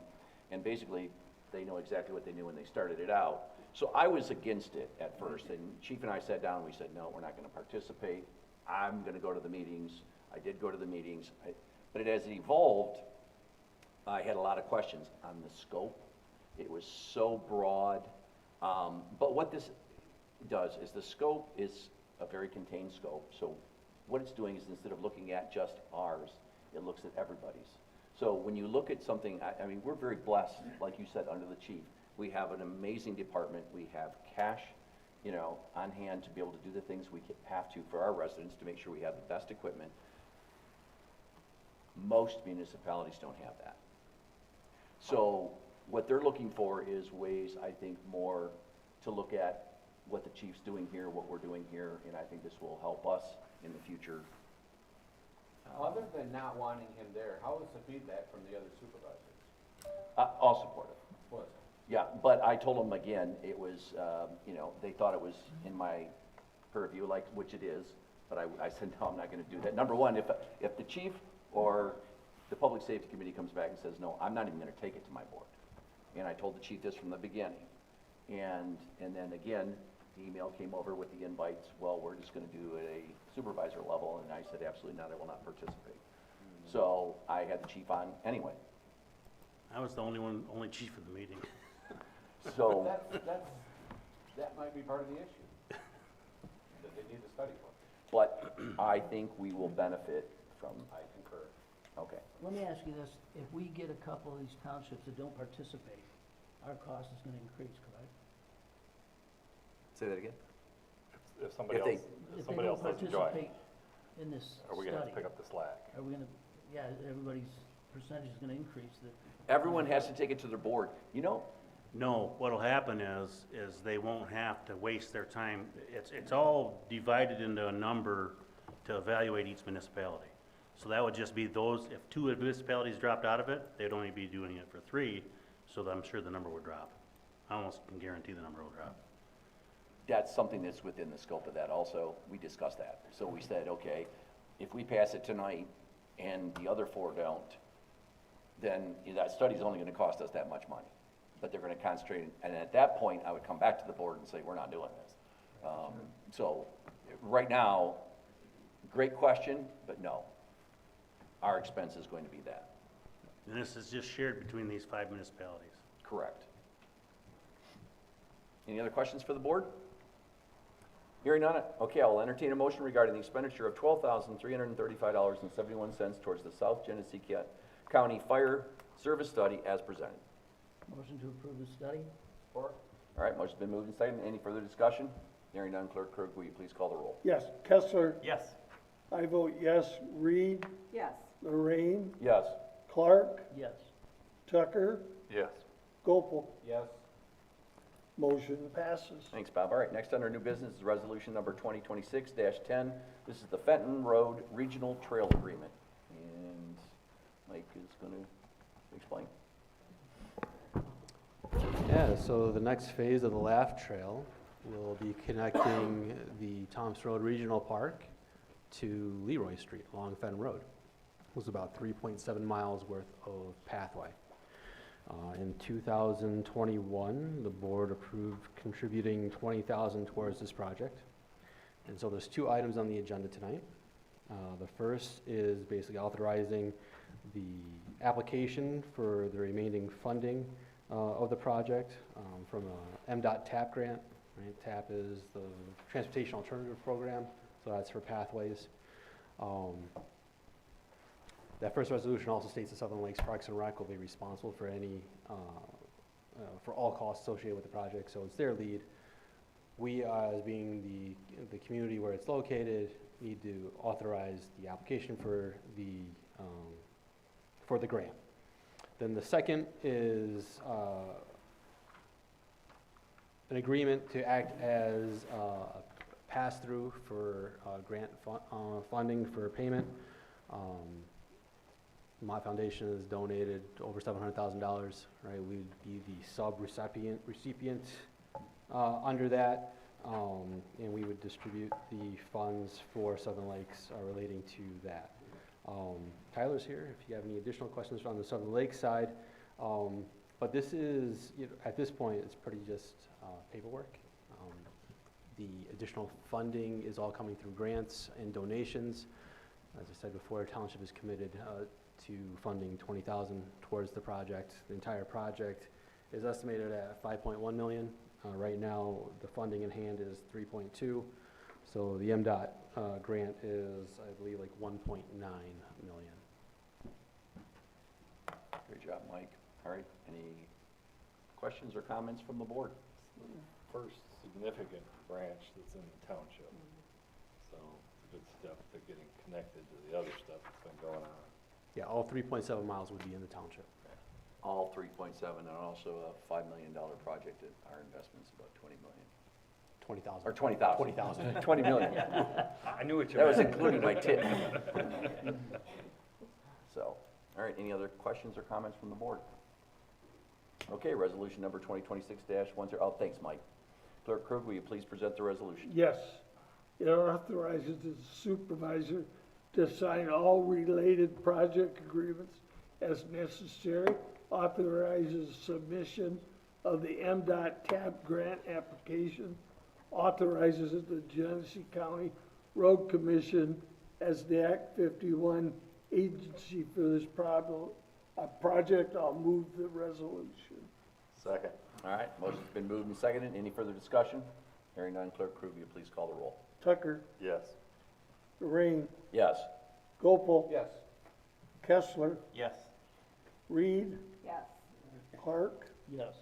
and basically, they know exactly what they knew when they started it out. So I was against it at first, and Chief and I sat down and we said, no, we're not gonna participate. I'm gonna go to the meetings. I did go to the meetings, but as it evolved, I had a lot of questions on the scope. It was so broad, but what this does is the scope is a very contained scope, so what it's doing is instead of looking at just ours, it looks at everybody's. So when you look at something, I mean, we're very blessed, like you said, under the chief. We have an amazing department. We have cash, you know, on hand to be able to do the things we have to for our residents to make sure we have the best equipment. Most municipalities don't have that. So what they're looking for is ways, I think, more to look at what the chief's doing here, what we're doing here, and I think this will help us in the future. Other than not wanting him there, how was the feedback from the other supervisors? All supportive. Was Yeah, but I told them again, it was, you know, they thought it was in my purview, like, which it is, but I said, no, I'm not gonna do that. Number one, if the chief or the Public Safety Committee comes back and says, no, I'm not even gonna take it to my board. And I told the chief this from the beginning. And then again, the email came over with the invites, well, we're just gonna do it at a supervisor level, and I said, absolutely not, I will not participate. So I had the chief on anyway. I was the only chief of the meeting. So, that might be part of the issue, that they need the study for. but I think we will benefit from, I concur. okay. Let me ask you this, if we get a couple of these townships that don't participate, our cost is gonna increase, correct? Say that again? If somebody If they- else, if somebody else doesn't join, If they don't participate in this study, are we gonna have to pick up the slack? are we gonna, yeah, everybody's percentage is gonna increase, that, Everyone has to take it to their board. You know, No, what'll happen is they won't have to waste their time. It's all divided into a number to evaluate each municipality. So that would just be those, if two municipalities dropped out of it, they'd only be doing it for 3, so that I'm sure the number would drop. I almost can guarantee the number will drop. that's something that's within the scope of that also. We discussed that. So we said, okay, if we pass it tonight and the other 4 don't, then that study's only gonna cost us that much money. But they're gonna concentrate, and at that point, I would come back to the board and say, we're not doing this. So, right now, great question, but no. Our expense is going to be that. And this is just shared between these 5 municipalities. Correct. Any other questions for the board? Hearing none, okay, I'll entertain a motion regarding the expenditure of $12,335.71 towards the South Genesee County Fire Service Study as presented. motion to approve the study? Support? All right, motion's been moved and seconded. Any further discussion? Hearing none, Clerk Krug, will you please call the roll? Yes, Kessler, Yes. I vote yes. Reed, Yes. Lorraine, Yes. Clark, Yes. Tucker, Yes. Gopel. Yes. Motion passes. Thanks, Bob. All right, next under new business is resolution number 2026-10. This is the Fenton Road Regional Trail Agreement. And Mike is going to explain. Yeah, so the next phase of the LAF Trail will be connecting the Thompson Road Regional Park to Leroy Street along Fenton Road. It was about 3.7 miles worth of pathway. In 2021, the board approved contributing $20,000 towards this project. And so there's 2 items on the agenda tonight. The first is basically authorizing the application for the remaining funding of the project from a MDOT TAP grant. Right? TAP is the Transportation Alternative Program, so that's for pathways. That first resolution also states that Southern Lakes Parks and Rec will be responsible for any, for all costs associated with the project, so it's their lead. We, as being the community where it's located, need to authorize the application for the grant. Then the second is an agreement to act as a pass-through for grant funding for payment. My foundation has donated over $700,000, right? We'd be the recipient under that, and we would distribute the funds for Southern Lakes relating to that. Tyler's here if you have any additional questions on the Southern Lakes side, but this is, at this point, it's pretty just paperwork. The additional funding is all coming through grants and donations. As I said before, Township is committed to funding $20,000 towards the project. The entire project is estimated at $5.1 million. Right now, the funding in hand is $3.2. So the MDOT grant is, I believe, like 1.9 million. Great job, Mike. All right, any questions or comments from the board? First significant branch that's in the township. So it's a good step to getting connected to the other stuff that's been going on. Yeah, all 3.7 miles would be in the township. All 3.7, and also a $5 million project at our investment's about 20 million. 20,000. Or 20,000. 20,000. 20 million. I knew what you That was meant. including my tip. So, all right, any other questions or comments from the board? Okay, resolution number 2026-10, oh, thanks, Mike. Clerk Krug, will you please present the resolution? Yes. It authorizes the supervisor to sign all related project agreements as necessary, authorizes submission of the MDOT TAP grant application, authorizes the Genesee County Road Commission as the Act 51 agency for this project. I'll move the resolution. Second. All right, motion's been moved and seconded. Any further discussion? Hearing none, Clerk Krug, will you please call the roll? Tucker, Yes. Lorraine, Yes. Gopel, Yes. Kessler, Yes. Reed, Yes. Clark, Yes.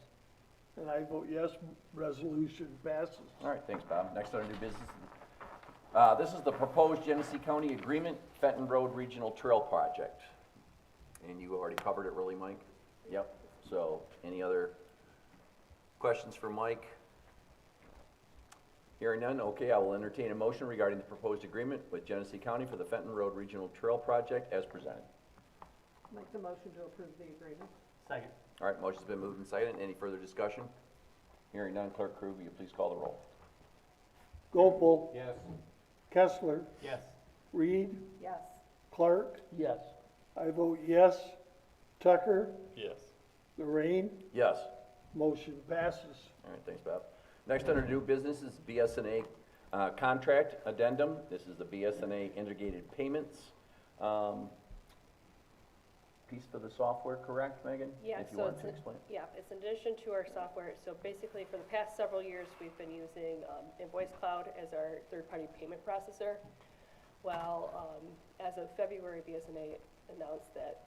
and I vote yes, resolution passes. All right, thanks, Bob. Next on new business. This is the proposed Genesee County Agreement, Fenton Road Regional Trail Project. And you already covered it really, Mike? Yep. So, any other questions for Mike? Hearing none, okay, I will entertain a motion regarding the proposed agreement with Genesee County for the Fenton Road Regional Trail Project as presented. Make the motion to approve the agreement. Second. All right, motion's been moved and seconded. Any further discussion? Hearing none, Clerk Krug, will you please call the roll? Gopel, Yes. Kessler, Yes. Reed, Yes. Clark, Yes. I vote yes. Tucker, Yes. Lorraine, Yes. motion passes. All right, thanks, Bob. Next under new business is BSNA contract addendum. This is the BSNA integrated payments piece for the software, correct, Megan? Yeah, If you so want it's, to explain. yeah, it's in addition to our software. So basically, for the past several years, we've been using Invoice Cloud as our third-party payment processor. Well, as of February, BSNA announced that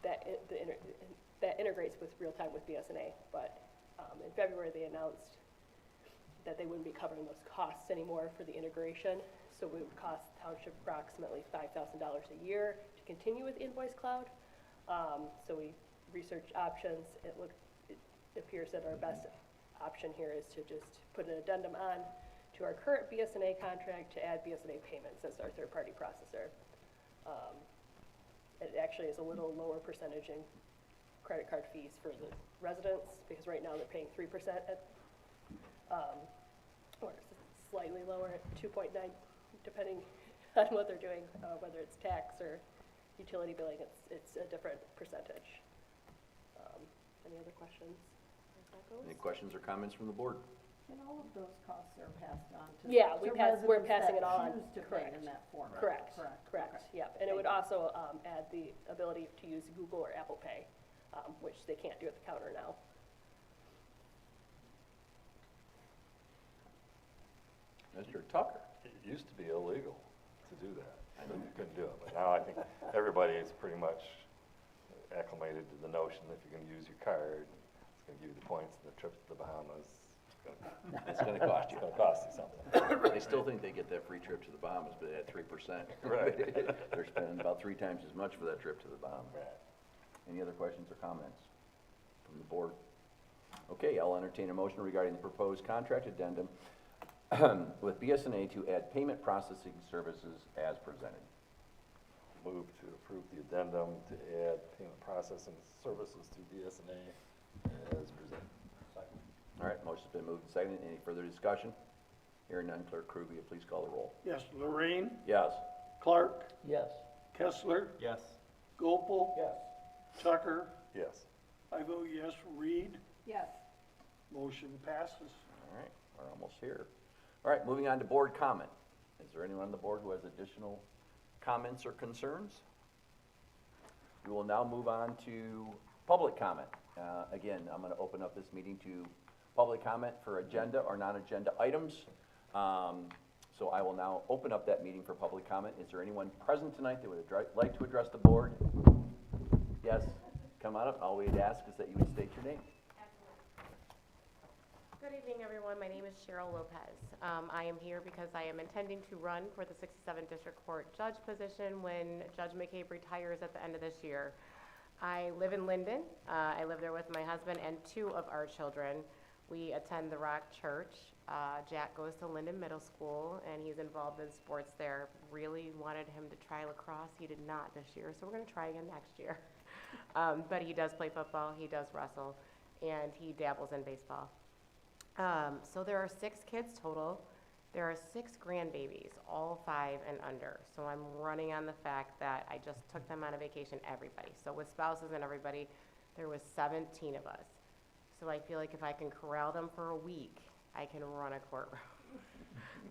that integrates with real-time with BSNA. But in February, they announced that they wouldn't be covering those costs anymore for the integration. So it would cost Township approximately $5,000 a year to continue with Invoice Cloud. So we researched options. It appears that our best option here is to just put an addendum on to our current BSNA contract to add BSNA payments as our third-party processor. It actually is a little lower percentage in credit card fees for the residents, because right now they're paying 3% or slightly lower at 2.9, depending on what they're doing, whether it's tax or utility billing, it's a different percentage. Any other questions as that goes? Any questions or comments from the board? And all of those costs are passed on to. Yeah, to we're residents passing that it on. choose to pay Correct. in that format. Correct, Correct. correct, Okay. yep. And it would Thank you. also add the ability to use Google or Apple Pay, which they can't do at the counter now. Mr. Tucker? It used to be illegal to do that. I know you couldn't do it, but now I think everybody is pretty much acclimated to the notion that if you're gonna use your card, it's gonna give you the points and the trip to the Bahamas. It's gonna cost you. It's gonna cost you something. They still think they get that free trip to the Bahamas, but at 3%. Right. They're spending about 3 times as much for that trip to the Bahamas. Right. Any other questions or comments from the board? Okay, I'll entertain a motion regarding the proposed contract addendum with BSNA to add payment processing services as presented. Move to approve the addendum to add payment processing services to BSNA as presented. All right, motion's been moved and seconded. Any further discussion? Hearing none, Clerk Krug, will you please call the roll? Yes, Lorraine, Yes. Clark, Yes. Kessler, Yes. Gopel, Yes. Tucker, Yes. I vote yes. Reed, Yes. motion passes. All right, we're almost here. All right, moving on to board comment. Is there anyone on the board who has additional comments or concerns? We will now move on to public comment. Again, I'm going to open up this meeting to public comment for agenda or non-agenda items. So I will now open up that meeting for public comment. Is there anyone present tonight that would like to address the board? Yes, come on up. All we'd ask is that you would state your name. Good evening, everyone. My name is Cheryl Lopez. I am here because I am intending to run for the 67th District Court Judge position when Judge McCabe retires at the end of this year. I live in Linden. I live there with my husband and 2 of our children. We attend the Rock Church. Jack goes to Linden Middle School, and he's involved in sports there. Really wanted him to try lacrosse. He did not this year, so we're going to try again next year. But he does play football, he does wrestle, and he dabbles in baseball. So there are 6 kids total. There are 6 grandbabies, all 5 and under. So I'm running on the fact that I just took them on a vacation, everybody. So with spouses and everybody, there was 17 of us. So I feel like if I can corral them for a week, I can run a courtroom.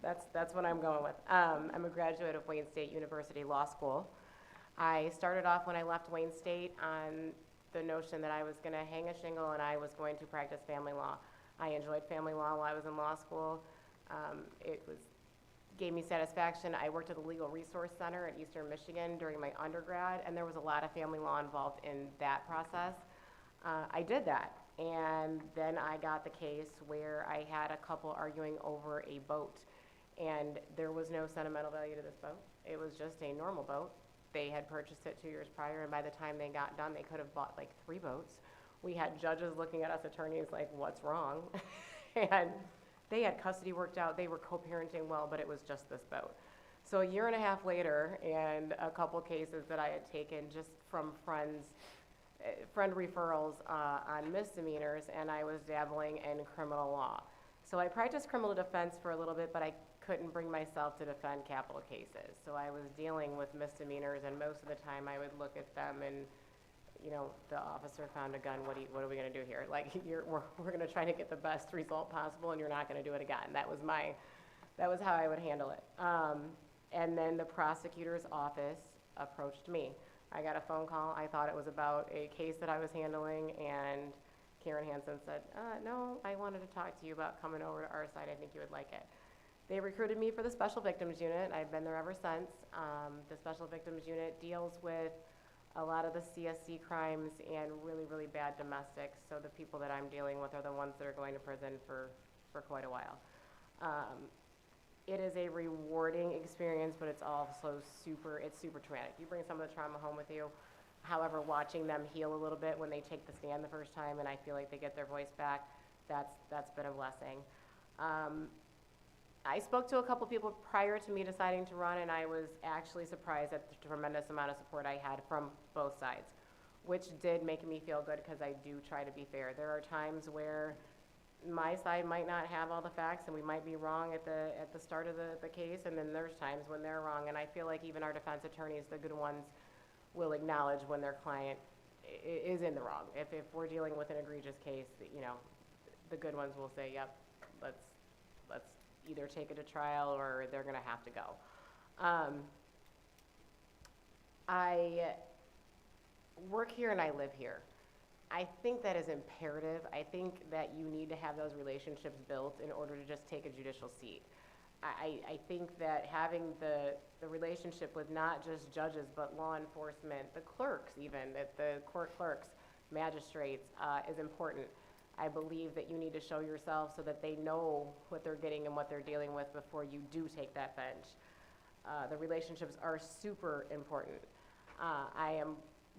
That's what I'm going with. I'm a graduate of Wayne State University Law School. I started off when I left Wayne State on the notion that I was going to hang a shingle and I was going to practice family law. I enjoyed family law while I was in law school. Gave me satisfaction. I worked at the Legal Resource Center at Eastern Michigan during my undergrad, and there was a lot of family law involved in that process. I did that, and then I got the case where I had a couple arguing over a boat, and there was no sentimental value to this boat. It was just a normal boat. They had purchased it 2 years prior, and by the time they got done, they could have bought like 3 boats. We had judges looking at us attorneys like, what's wrong? And they had custody worked out. They were co-parenting well, but it was just this boat. So a year and a half later, and a couple cases that I had taken just from friend referrals on misdemeanors, and I was dabbling in criminal law. So I practiced criminal defense for a little bit, but I couldn't bring myself to defend capital cases. So I was dealing with misdemeanors, and most of the time I would look at them and, you know, the officer found a gun, what are we gonna do here? Like, we're gonna try to get the best result possible, and you're not gonna do it again. That was how I would handle it. And then the prosecutor's office approached me. I got a phone call. I thought it was about a case that I was handling, and Karen Hansen said, no, I wanted to talk to you about coming over to our side. I think you would like it. They recruited me for the Special Victims Unit. I've been there ever since. The Special Victims Unit deals with a lot of the CSC crimes and really, really bad domestics. So the people that I'm dealing with are the ones that are going to prison for quite a while. It is a rewarding experience, but it's also super traumatic. You bring some of the trauma home with you. However, watching them heal a little bit when they take the stand the first time and I feel like they get their voice back, that's been a blessing. I spoke to a couple people prior to me deciding to run, and I was actually surprised at the tremendous amount of support I had from both sides, which did make me feel good because I do try to be fair. There are times where my side might not have all the facts and we might be wrong at the start of the case, and then there's times when they're wrong, and I feel like even our defense attorneys, the good ones, will acknowledge when their client is in the wrong. If we're dealing with an egregious case, you know, the good ones will say, yep, let's either take it to trial or they're gonna have to go. I work here and I live here. I think that is imperative. I think that you need to have those relationships built in order to just take a judicial seat. I think that having the relationship with not just judges, but law enforcement, the clerks even, the court clerks, magistrates, is important. I believe that you need to show yourself so that they know what they're getting and what they're dealing with before you do take that bench. The relationships are super important. I am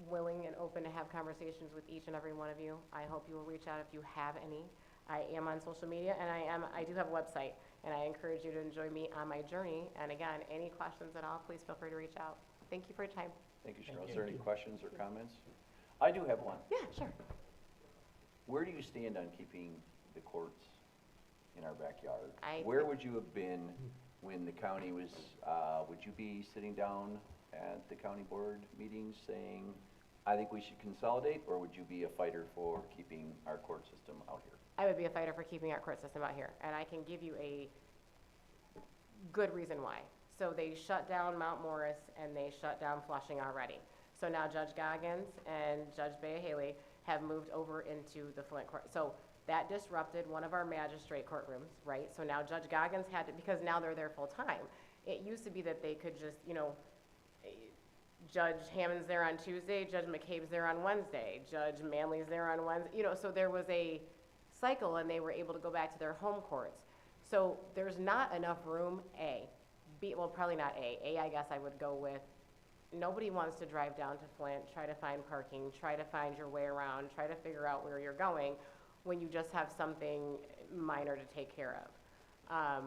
willing and open to have conversations with each and every one of you. I hope you will reach out if you have any. I am on social media, and I do have a website, and I encourage you to join me on my journey. And again, any questions at all, please feel free to reach out. Thank you for your time. Thank you, Cheryl. Is there any questions or comments? I do have one. Yeah, sure. Where do you stand on keeping the courts in our backyard? I Where think- would you have been when the county was, would you be sitting down at the county board meetings saying, I think we should consolidate, or would you be a fighter for keeping our court system out here? I would be a fighter for keeping our court system out here, and I can give you a good reason why. So they shut down Mount Morris and they shut down Flushing already. So now Judge Goggins and Judge Bea Haley have moved over into the Flint court. So That disrupted one of our magistrate courtrooms, right? So now Judge Goggins had to, because now they're there full-time. It used to be that they could just, Judge Hammond's there on Tuesday, Judge McCabe's there on Wednesday, Judge Manley's there on Wednesday, so there was a cycle and they were able to go back to their home courts. So there's not enough room, A. B, well, probably not A. A, I guess I would go with, nobody wants to drive down to Flint, try to find parking, try to find your way around, try to figure out where you're going when you just have something minor to take care of.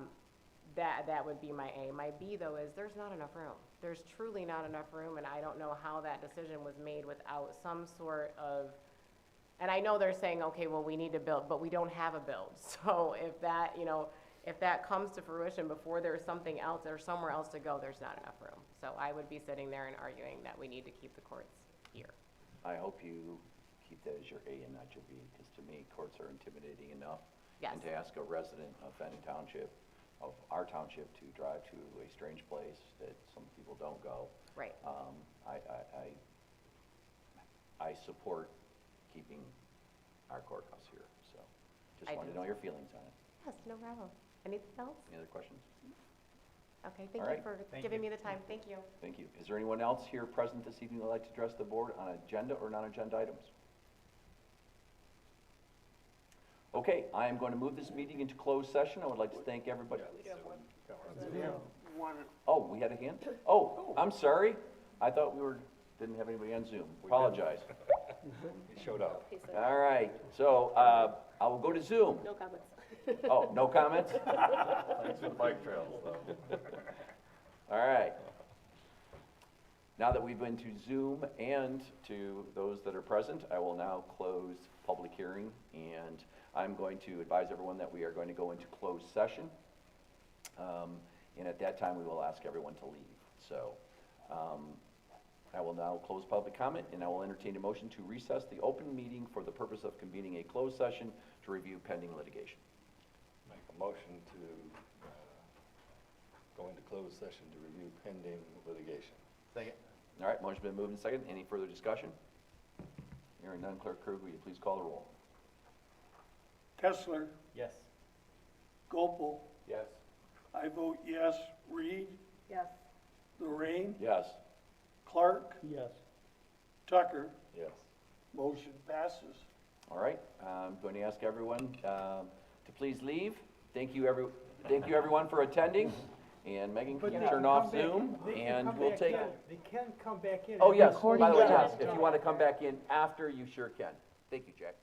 That would be my A. My B, though, is there's not enough room. There's truly not enough room, and I don't know how that decision was made without some sort of, and I know they're saying, okay, well, we need to build, but we don't have a build. So if that, if that comes to fruition before there's something else or somewhere else to go, there's not enough room. So I would be sitting there and arguing that we need to keep the courts here. I hope you keep that as your A and not your B, because to me, courts are intimidating enough. Yes. And to ask a resident of Fenton Township, of our township, to drive to a strange place that some people don't go. Right. I support keeping our courthouse here, so I just wanted do to know too. your feelings on it. Yes, no problem. Anything else? Any other questions? Okay, All thank you right. for giving me the time. Thank you. Thank you. Is there anyone else here present this evening that would like to address the board on agenda or non-agenda items? Okay, I am going to move this meeting into closed session. I would like to thank everybody. We do have one. One, Oh, we had a hand? Oh, I'm sorry. I thought didn't have anybody on Zoom. Apologize. You showed up. He said, All right, so, I will go to Zoom. no comments. Oh, no comments? Thanks for the bike trails, though. All right. Now that we've been to Zoom and to those that are present, I will now close public hearing, and I'm going to advise everyone that we are going to go into closed session. And at that time, we will ask everyone to leave. So, I will now close public comment, and I will entertain a motion to recess the open meeting for the purpose of convening a closed session to review pending litigation. Make a motion to go into closed session to review pending litigation. Second. All right, motion's been moved and seconded. Any further discussion? Hearing none, Clerk Krug, will you please call the roll? Kessler, Yes. Gopel, Yes. I vote yes. Reed, Yes. Lorraine, Yes. Clark, Yes. Tucker, Yes. motion passes. All right, I'm going to ask everyone to please leave. Thank you, everyone for attending. And Megan, can you turn off Zoom? And we'll take. They can come back in. Oh, yes, by the way, Recording yes, if you want to come back in after, you sure can. Thank you, Jack.